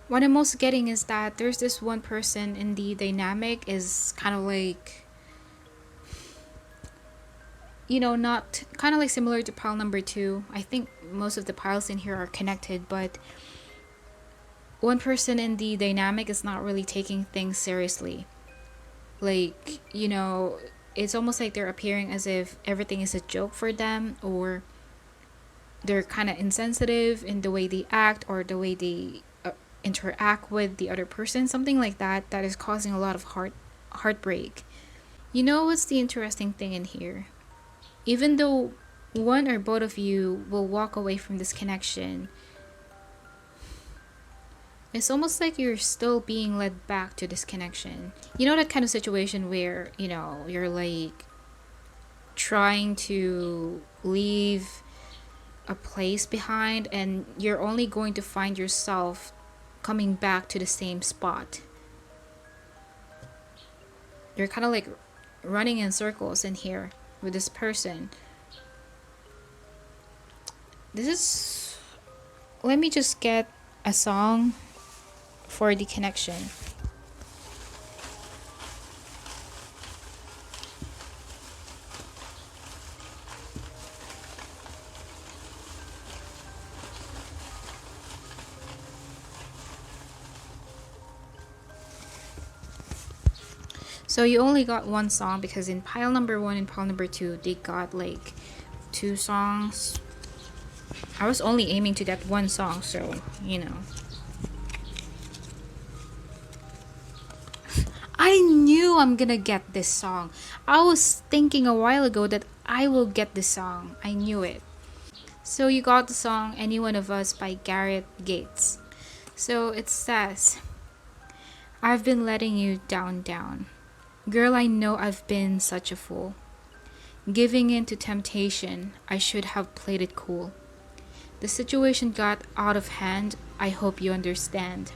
What I'm most getting is that there's this one person in the dynamic is kind of like, you know, not kind of like similar to pile number 2. I think most of the piles in here are connected, but one person in the dynamic is not really taking things seriously. Like, you know, it's almost like they're appearing as if everything is a joke for them, or they're kind of insensitive in the way they act or the way they interact with the other person, something like that, that is causing a lot of heartbreak. You know what's the interesting thing in here? Even though one or both of you will walk away from this connection, it's almost like you're still being led back to this connection. You know, that kind of situation where, you know, you're like trying to leave a place behind and you're only going to find yourself coming back to the same spot. You're kind of like running in circles in here with this person. This is... Let me just get a song for the connection. So you only got one song because in pile number 1 and pile number 2 they got like 2 songs. I was only aiming to get one song, so you know. I knew I'm gonna get this song. I was thinking a while ago that I will get this song. I knew it. So you got the song Any One of Us by Gareth Gates. So it says, I've been letting you down. Girl, I know I've been such a fool. Giving in to temptation, I should have played it cool. The situation got out of hand, I hope you understand.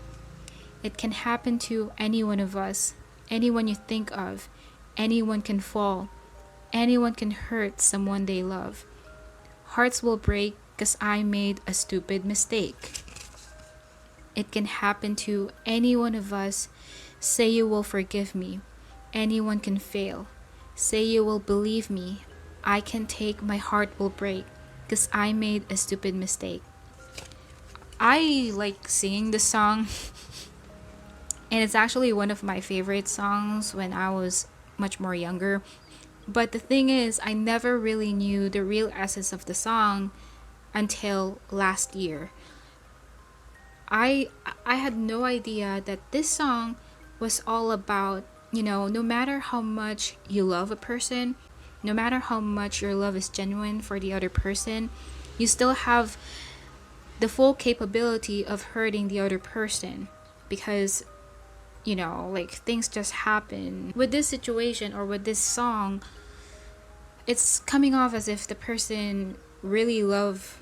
It can happen to any one of us, anyone you think of. Anyone can fall, anyone can hurt someone they love. Hearts will break 'cause I made a stupid mistake. It can happen to any one of us. Say you will forgive me. Anyone can fail. Say you will believe me. I can take, my heart will break 'cause I made a stupid mistake. I like singing this song and it's actually one of my favorite songs when I was much more younger. But the thing is, I never really knew the real essence of the song until last year. I had no idea that this song was all about, you know, no matter how much you love a person, no matter how much your love is genuine for the other person, you still have the full capability of hurting the other person because, you know, like things just happen. With this situation or with this song, it's coming off as if the person really loved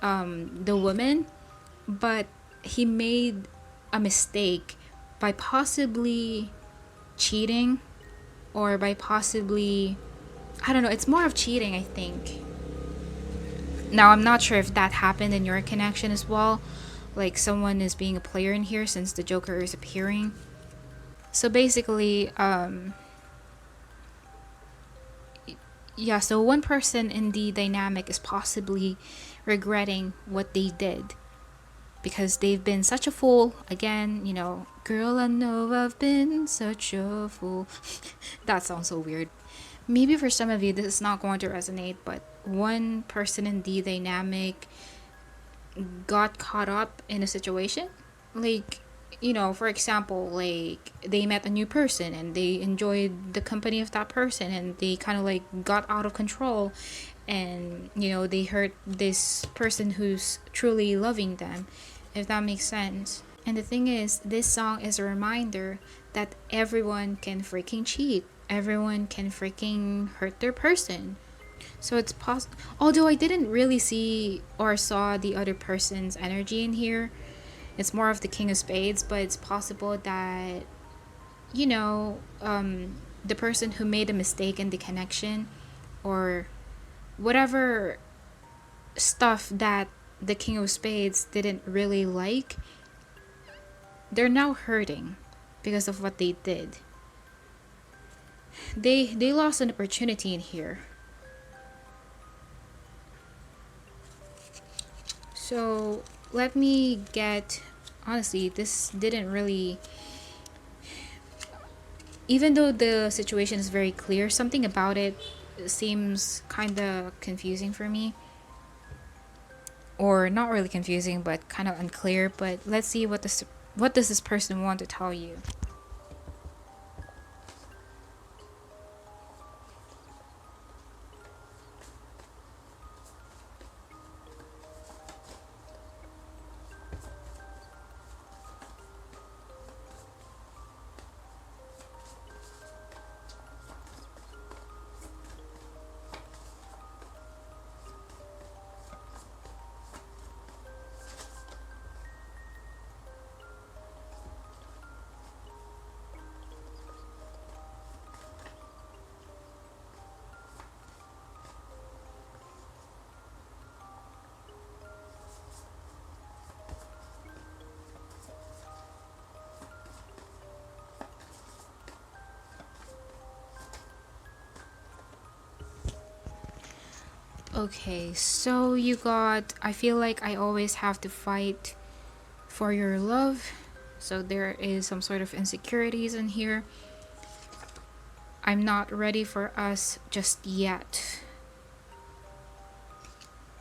the woman, but he made a mistake by possibly cheating or by possibly, I don't know, it's more of cheating, I think. Now, I'm not sure if that happened in your connection as well. Like, someone is being a player in here since the Joker is appearing. So basically, yeah, so one person in the dynamic is possibly regretting what they did because they've been such a fool. Again, girl, I know I've been such a fool. That sounds so weird. Maybe for some of you, this is not going to resonate, but one person in the dynamic got caught up in a situation. Like, for example, like they met a new person and they enjoyed the company of that person and they kind of like got out of control, and they hurt this person who's truly loving them, if that makes sense. And the thing is, this song is a reminder that everyone can freaking cheat, everyone can freaking hurt their person. So it's possible, although I didn't really see or saw the other person's energy in here. It's more of the King of Spades, but it's possible that, you know, um, the person who made a mistake in the connection, or whatever stuff that the King of Spades didn't really like, they're now hurting because of what they did. They lost an opportunity in here. So let me get, honestly, this didn't really, even though the situation is very clear, something about it seems kind of confusing for me. Or not really confusing, but kind of unclear. But let's see what does this person want to tell you. Okay, so you got, I feel like I always have to fight for your love. So there is some sort of insecurities in here. I'm not ready for us just yet.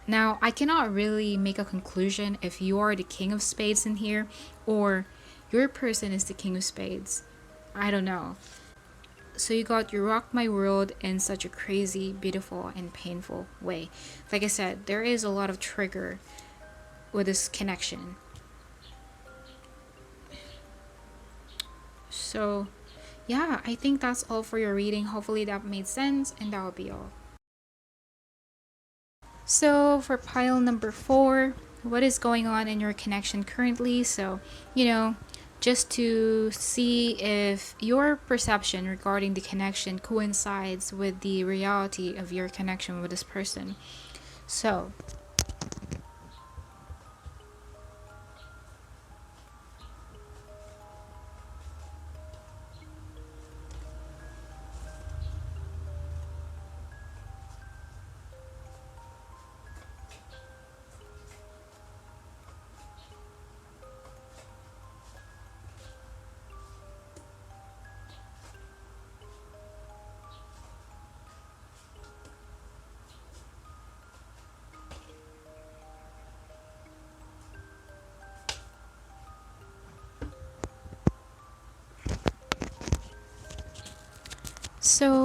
Now, I cannot really make a conclusion if you are the King of Spades in here or your person is the King of Spades. I don't know. So you got, you rocked my world in such a crazy, beautiful, and painful way. Like I said, there is a lot of trigger with this connection. So yeah, I think that's all for your reading. Hopefully that made sense, and that will be all. So for pile number 4, what is going on in your connection currently? So, just to see if your perception regarding the connection coincides with the reality of your connection with this person. So,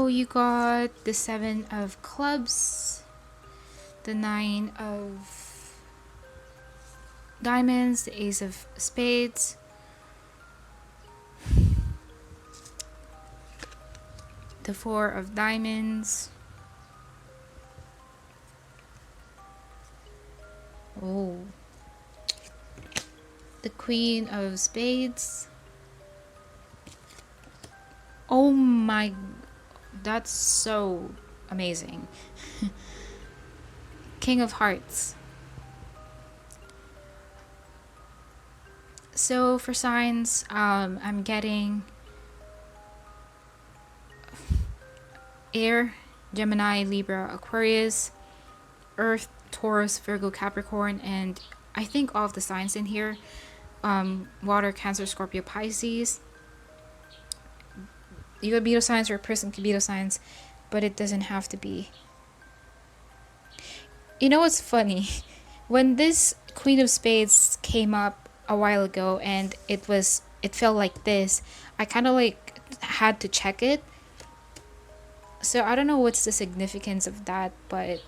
you got the 7 of clubs, the 9 of diamonds, the ace of spades, the 4 of diamonds. Oh, the queen of spades. Oh my, That's so amazing. King of Hearts. So for signs, I'm getting Air, Gemini, Libra, Aquarius, Earth, Taurus, Virgo, Capricorn, and I think all of the signs in here, Water, Cancer, Scorpio, Pisces. You could be those signs or a person could be those signs, but it doesn't have to be. You know what's funny? When this Queen of Spades came up a while ago and it felt like this, I kind of like had to check it. So I don't know what's the significance of that, but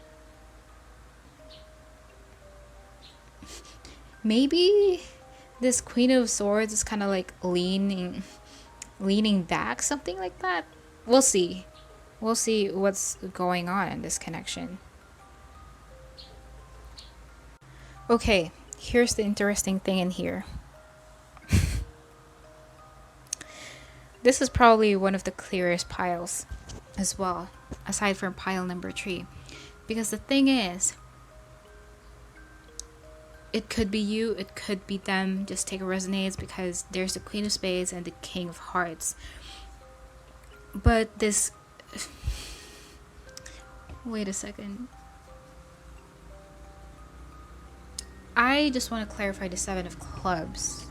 maybe this Queen of Swords is kind of like leaning back, something like that. We'll see. We'll see what's going on in this connection. Okay, here's the interesting thing in here. This is probably one of the clearest piles as well, aside from pile number 3. Because the thing is, it could be you, it could be them. Just take a resonates because there's the Queen of Spades and the King of Hearts. But this... Wait a second. I just want to clarify the 7 of Clubs.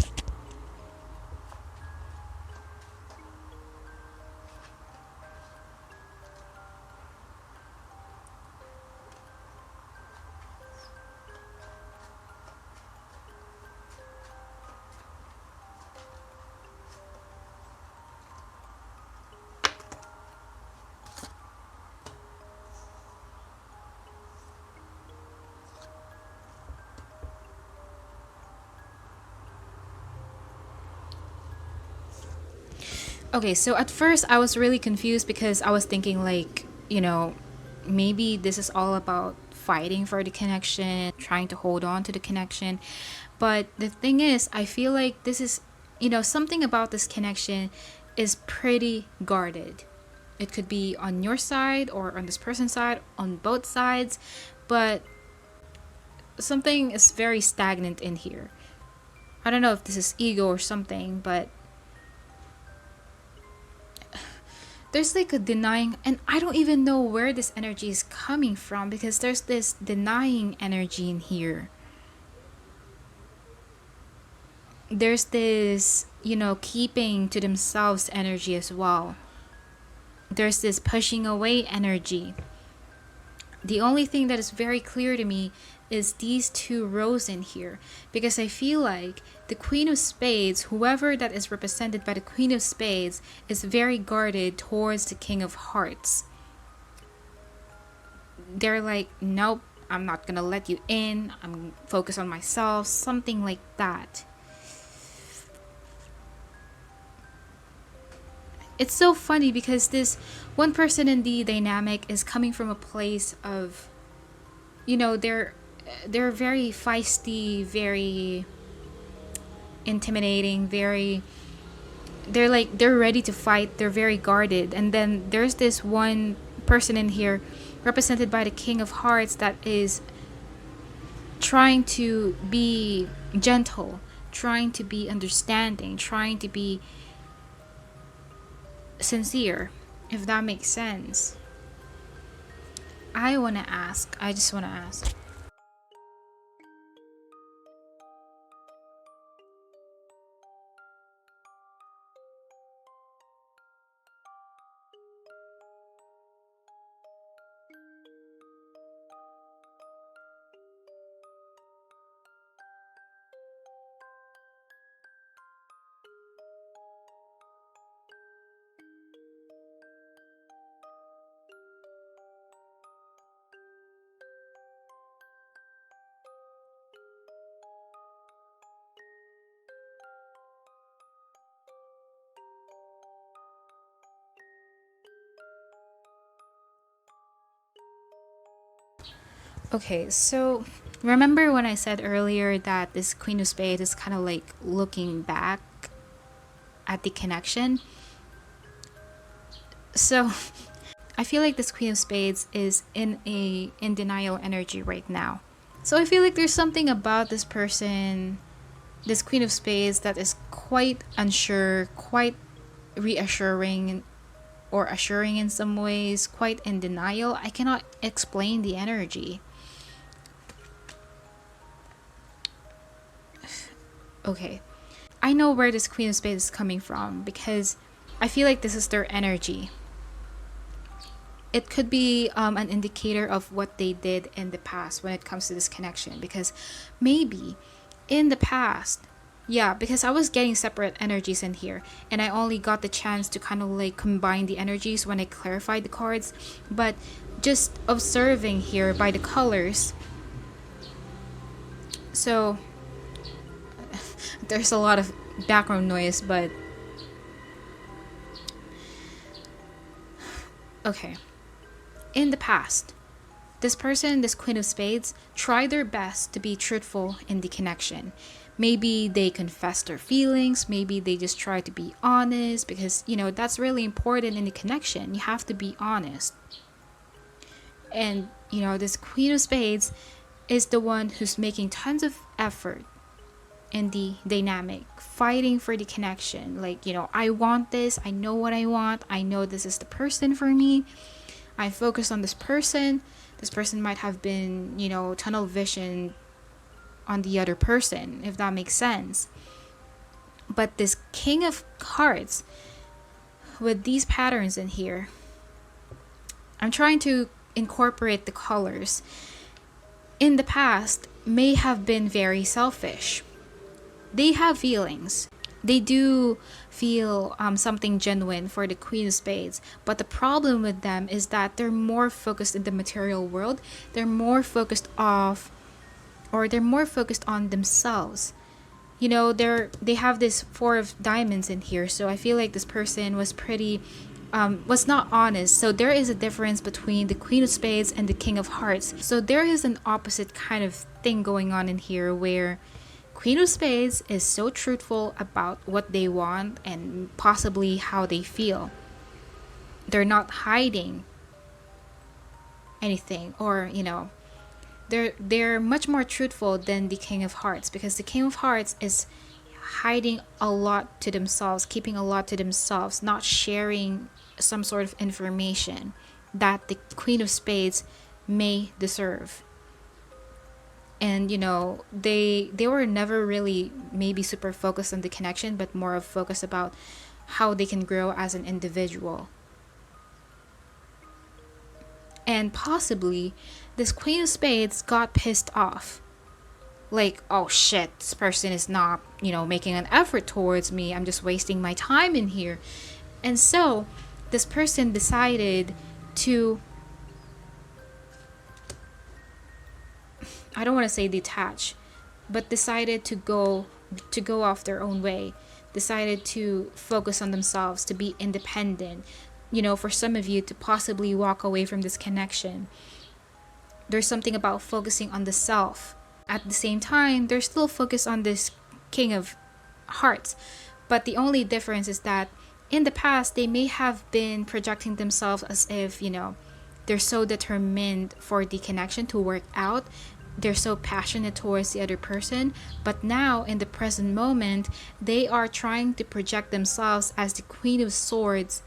Okay, so at first I was really confused because I was thinking like, maybe this is all about fighting for the connection, trying to hold on to the connection. But the thing is, I feel like this is, something about this connection is pretty guarded. It could be on your side or on this person's side, on both sides, but something is very stagnant in here. I don't know if this is ego or something, but there's like a denying, and I don't even know where this energy is coming from because there's this denying energy in here. There's this, keeping to themselves energy as well. There's this pushing away energy. The only thing that is very clear to me is these 2 rows in here, because I feel like the Queen of Spades, whoever that is represented by the Queen of Spades, is very guarded towards the King of Hearts. They're like, nope, I'm not gonna let you in, I'm focused on myself, something like that. It's so funny because this one person in the dynamic is coming from a place of, they're very feisty, very intimidating, they're ready to fight, they're very guarded. And then there's this one person in here represented by the King of Hearts that is trying to be gentle, trying to be understanding, trying to be sincere, if that makes sense. I just want to ask. Okay, so remember when I said earlier that this Queen of Spades is kind of like looking back at the connection? So I feel like this Queen of Spades is in denial energy right now. So I feel like there's something about this person, this Queen of Spades, that is quite unsure, quite reassuring or assuring in some ways, quite in denial. I cannot explain the energy. Okay. I know where this Queen of Spades is coming from because I feel like this is their energy. It could be an indicator of what they did in the past when it comes to this connection, because maybe in the past, yeah, because I was getting separate energies in here and I only got the chance to kind of like combine the energies when I clarified the cards, but just observing here by the colors. So there's a lot of background noise, but okay. In the past, this person, this Queen of Spades, tried their best to be truthful in the connection. Maybe they confessed their feelings, maybe they just tried to be honest, because, you know, that's really important in the connection. You have to be honest. And, you know, this Queen of Spades is the one who's making tons of effort in the dynamic, fighting for the connection. Like, you know, I want this, I know what I want, I know this is the person for me. I focus on this person. This person might have been, you know, tunnel vision on the other person, if that makes sense. But this King of Hearts, with these patterns in here, I'm trying to incorporate the colors. In the past, may have been very selfish. They have feelings. They do feel something genuine for the Queen of Spades, but the problem with them is that they're more focused in the material world. They're more focused on themselves. You know, they have this Four of Diamonds in here, so I feel like this person was was not honest. So there is a difference between the Queen of Spades and the King of Hearts. So there is an opposite kind of thing going on in here, where Queen of Spades is so truthful about what they want and possibly how they feel. They're not hiding anything, or, you know, they're much more truthful than the King of Hearts, because the King of Hearts is hiding a lot to themselves, keeping a lot to themselves, not sharing some sort of information that the Queen of Spades may deserve. And, you know, they were never really maybe super focused on the connection, but more of focus about how they can grow as an individual. And possibly this Queen of Spades got pissed off. Like, oh shit, this person is not, you know, making an effort towards me. I'm just wasting my time in here. And so this person decided to, I don't want to say detach, but decided to go off their own way, decided to focus on themselves, to be independent. You know, for some of you to possibly walk away from this connection. There's something about focusing on the self. At the same time, they're still focused on this King of Hearts. But the only difference is that in the past, they may have been projecting themselves as if, you know, they're so determined for the connection to work out. They're so passionate towards the other person. But now, in the present moment, they are trying to project themselves as the Queen of Swords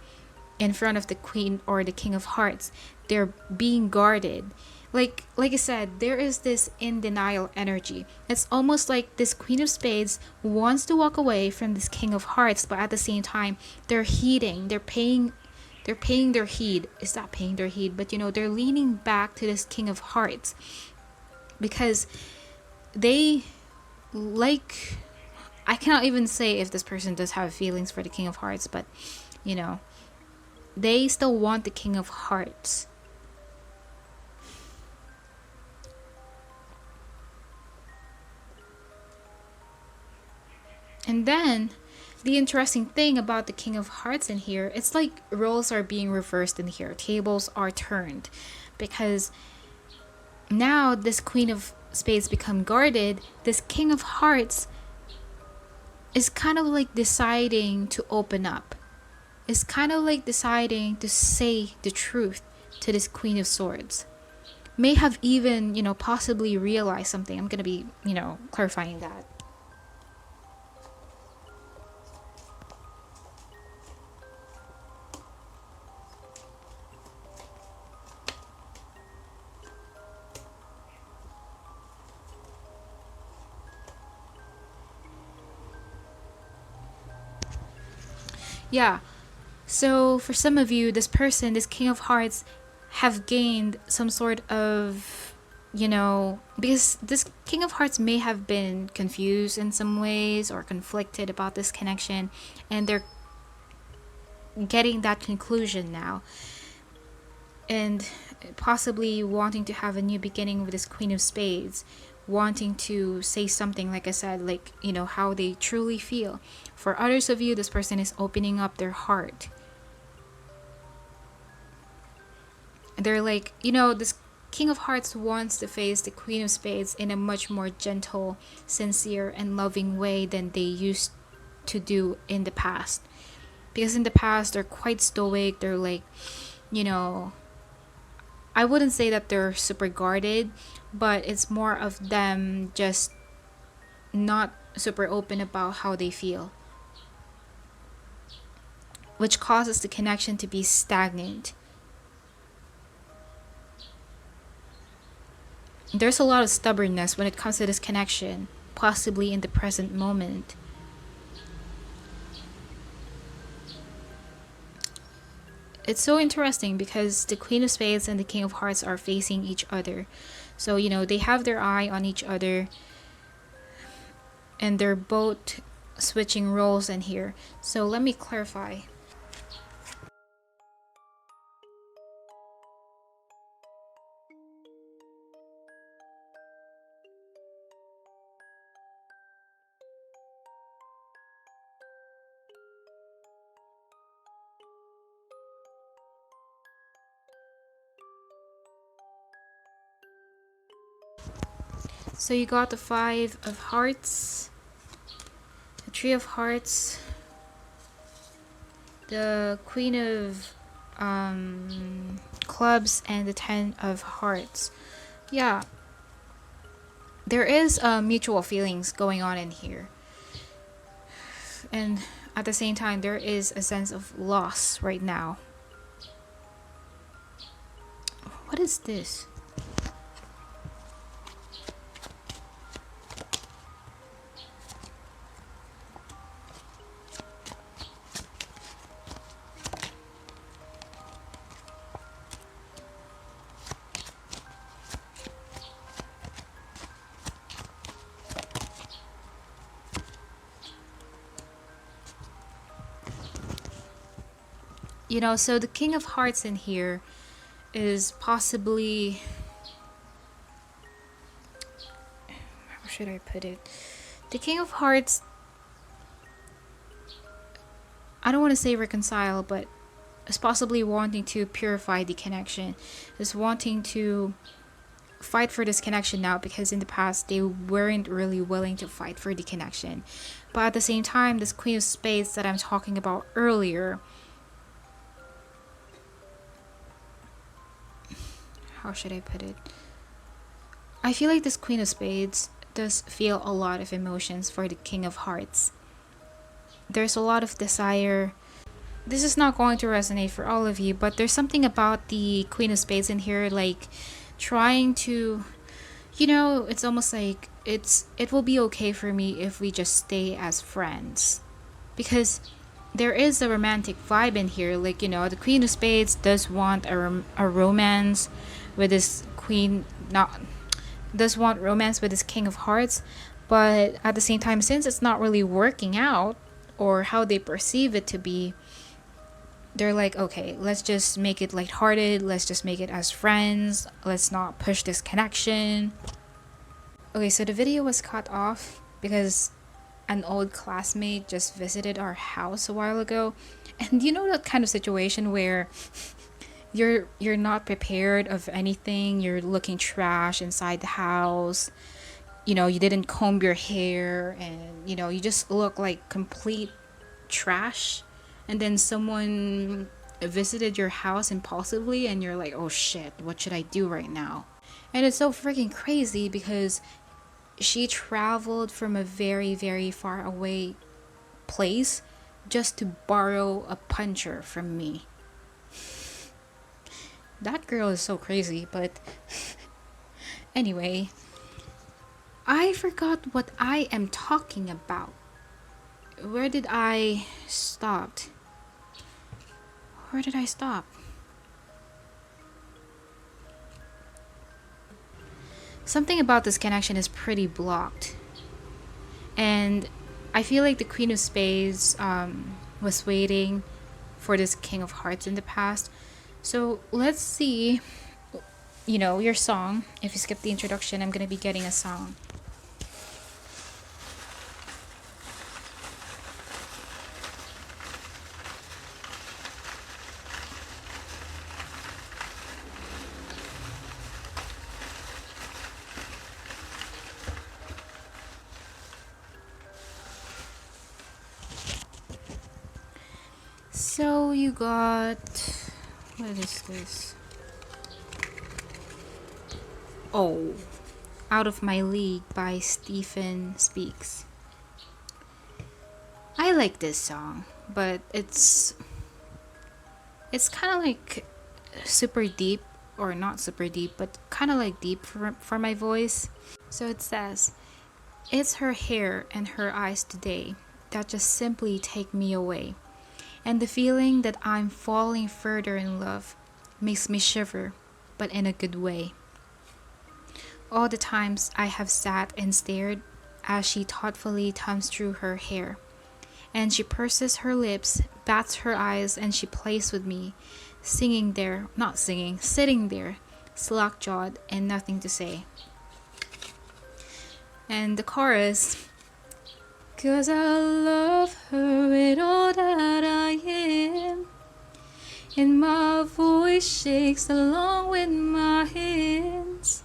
in front of the Queen or the King of Hearts. They're being guarded. Like I said, there is this in denial energy. It's almost like this Queen of Spades wants to walk away from this King of Hearts, but at the same time, they're heeding. They're paying their heed. It's not paying their heed, but, you know, they're leaning back to this King of Hearts because they like. I cannot even say if this person does have feelings for the King of Hearts, but, you know, they still want the King of Hearts. And then the interesting thing about the King of Hearts in here, it's like roles are being reversed in here. Tables are turned. Because now this Queen of Spades become guarded. This King of Hearts is kind of like deciding to open up. is kind of like deciding to say the truth to this Queen of Swords. May have even, possibly realized something. I'm gonna be, clarifying that. Yeah. So for some of you, this person, this King of Hearts, have gained some sort of, because this King of Hearts may have been confused in some ways or conflicted about this connection, and they're getting that conclusion now. And possibly wanting to have a new beginning with this Queen of Spades, wanting to say something, like I said, like, how they truly feel. For others of you, this person is opening up their heart. They're like, this King of Hearts wants to face the Queen of Spades in a much more gentle, sincere, and loving way than they used to do in the past. Because in the past, they're quite stoic. They're like, I wouldn't say that they're super guarded, but it's more of them just not super open about how they feel, which causes the connection to be stagnant. There's a lot of stubbornness when it comes to this connection, possibly in the present moment. It's so interesting because the Queen of Spades and the King of Hearts are facing each other. So, they have their eye on each other, and they're both switching roles in here. So let me clarify. So you got the Five of Hearts, the Three of Hearts, the Queen of Clubs, and the Ten of Hearts. Yeah, there is mutual feelings going on in here, and at the same time there is a sense of loss right now. What is this? So the King of Hearts in here is possibly, how should I put it? The King of Hearts, I don't want to say reconcile, but is possibly wanting to purify the connection, is wanting to fight for this connection now, because in the past they weren't really willing to fight for the connection. But at the same time, this Queen of Spades that I'm talking about earlier, how should I put it? I feel like this Queen of Spades does feel a lot of emotions for the King of Hearts. There's a lot of desire. This is not going to resonate for all of you, but there's something about the Queen of Spades in here, like trying to, it's almost like it will be okay for me if we just stay as friends, because there is a romantic vibe in here. Like, the Queen of Spades does want a romance with this queen, not does want romance with this King of Hearts, but at the same time, since it's not really working out or how they perceive it to be, they're like, okay, let's just make it lighthearted, let's just make it as friends, let's not push this connection. Okay, so the video was cut off because an old classmate just visited our house a while ago, and that kind of situation where you're not prepared of anything, you're looking trash inside the house, you didn't comb your hair, and you just look like complete trash. and then someone visited your house impulsively and you're like, oh shit, what should I do right now? And it's so freaking crazy because she traveled from a very, very far away place just to borrow a puncher from me. That girl is so crazy, but anyway, I forgot what I am talking about. Where did I stop? Where did I stop? Something about this connection is pretty blocked. And I feel like the Queen of Spades was waiting for this King of Hearts in the past. So let's see, your song. If you skip the introduction, I'm going to be getting a song. So you got, what is this? Oh, Out of My League by Stephen Speaks. I like this song, but it's kind of like super deep, or not super deep, but kind of like deep for my voice. So it says, it's her hair and her eyes today that just simply take me away. And the feeling that I'm falling further in love makes me shiver, but in a good way. All the times I have sat and stared as she thoughtfully thumbs through her hair. And she purses her lips, bats her eyes, and she plays with me, sitting there, slack-jawed and nothing to say. And the chorus, 'cause I love her with all that I am, and my voice shakes along with my hands,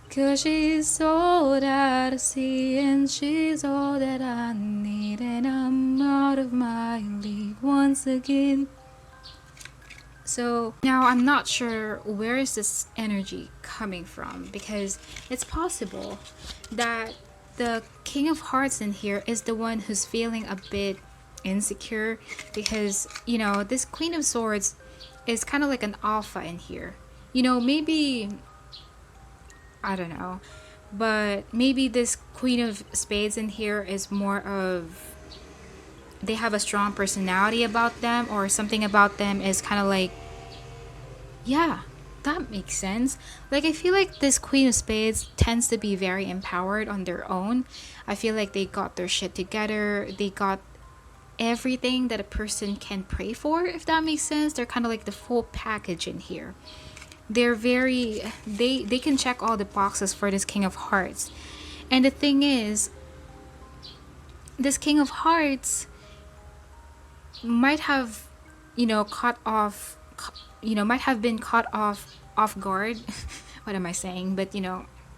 'cause she's all that I see and she's all that I need, and I'm out of my league once again. So now I'm not sure where is this energy coming from, because it's possible that the King of Hearts in here is the one who's feeling a bit insecure, because this Queen of Swords is kind of like an alpha in here. Maybe, I don't know, but maybe this Queen of Spades in here is more of, they have a strong personality about them, or something about them is kind of like, yeah, that makes sense. Like, I feel like this Queen of Spades tends to be very empowered on their own. I feel like they got their shit together. They got everything that a person can pray for, if that makes sense. They're kind of like the full package in here. They're very, they can check all the boxes for this King of Hearts. And the thing is, this King of Hearts might have, might have been caught off guard. What am I saying? But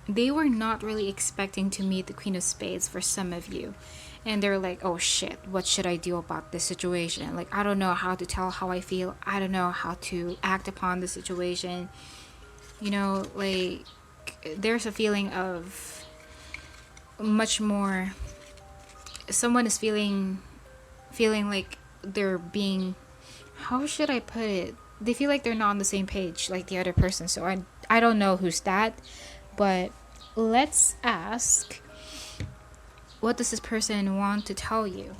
they were not really expecting to meet the Queen of Spades for some of you, and they're like, oh shit, what should I do about this situation? Like, I don't know how to tell how I feel. I don't know how to act upon the situation. Like, there's a feeling of much more, someone is feeling like they're being, how should I put it? They feel like they're not on the same page like the other person. So I don't know who's that, but let's ask, what does this person want to tell you?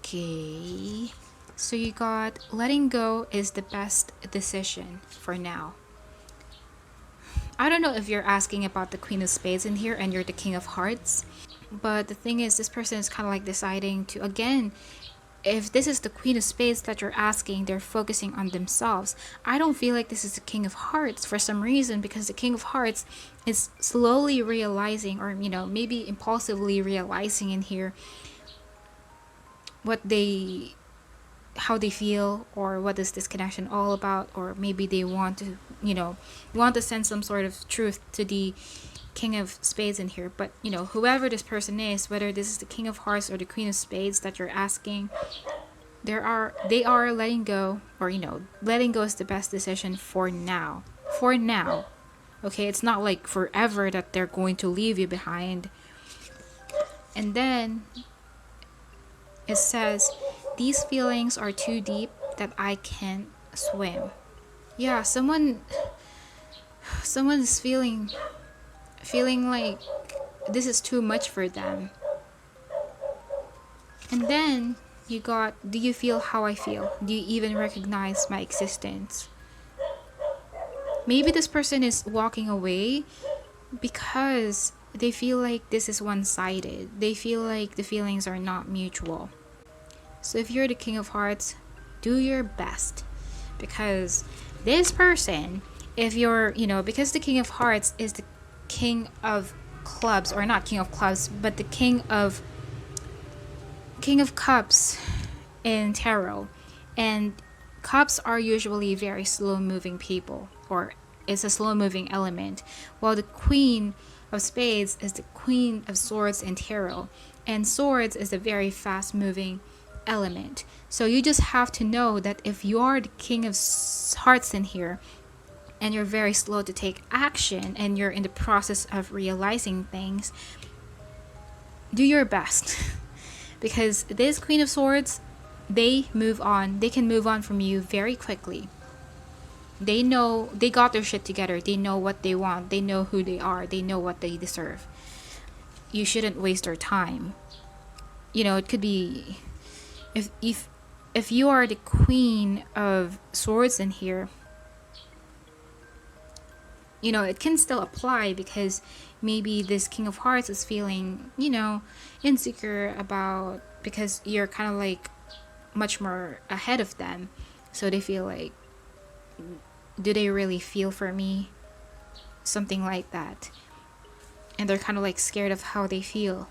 Okay. So you got, letting go is the best decision for now. I don't know if you're asking about the Queen of Spades in here and you're the King of Hearts, But the thing is, this person is kind of like deciding to, again, if this is the Queen of Spades that you're asking, they're focusing on themselves. I don't feel like this is the King of Hearts for some reason, because the King of Hearts is slowly realizing, or maybe impulsively realizing in here how they feel, or what is this connection all about, or maybe they want to send some sort of truth to the King of Spades in here. But whoever this person is, whether this is the King of Hearts or the Queen of Spades that you're asking, they are letting go, or letting go is the best decision for now. Okay, it's not like forever that they're going to leave you behind. And then it says, these feelings are too deep that I can't swim. Yeah, someone is feeling like this is too much for them. And then you got, do you feel how I feel? Do you even recognize my existence? Maybe this person is walking away because they feel like this is one-sided. They feel like the feelings are not mutual. So if you're the King of Hearts, do your best, because this person, if you're, because the King of Hearts is the King of Clubs, or not King of Clubs, but the King of Cups in tarot, and cups are usually very slow-moving people, or it's a slow-moving element, while the Queen of Spades is the Queen of Swords in tarot, and Swords is a very fast-moving element. So you just have to know that if you are the King of Hearts in here, and you're very slow to take action, and you're in the process of realizing things, do your best. Because this Queen of Swords, they can move on from you very quickly. They got their shit together. They know what they want. They know who they are. They know what they deserve. You shouldn't waste their time. It could be, if you are the Queen of Swords in here, it can still apply, because maybe this King of Hearts is feeling, insecure about, because you're kind of like much more ahead of them. So they feel like, do they really feel for me? Something like that. And they're kind of like scared of how they feel.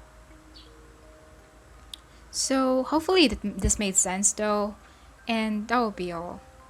So hopefully this made sense though. And that will be all.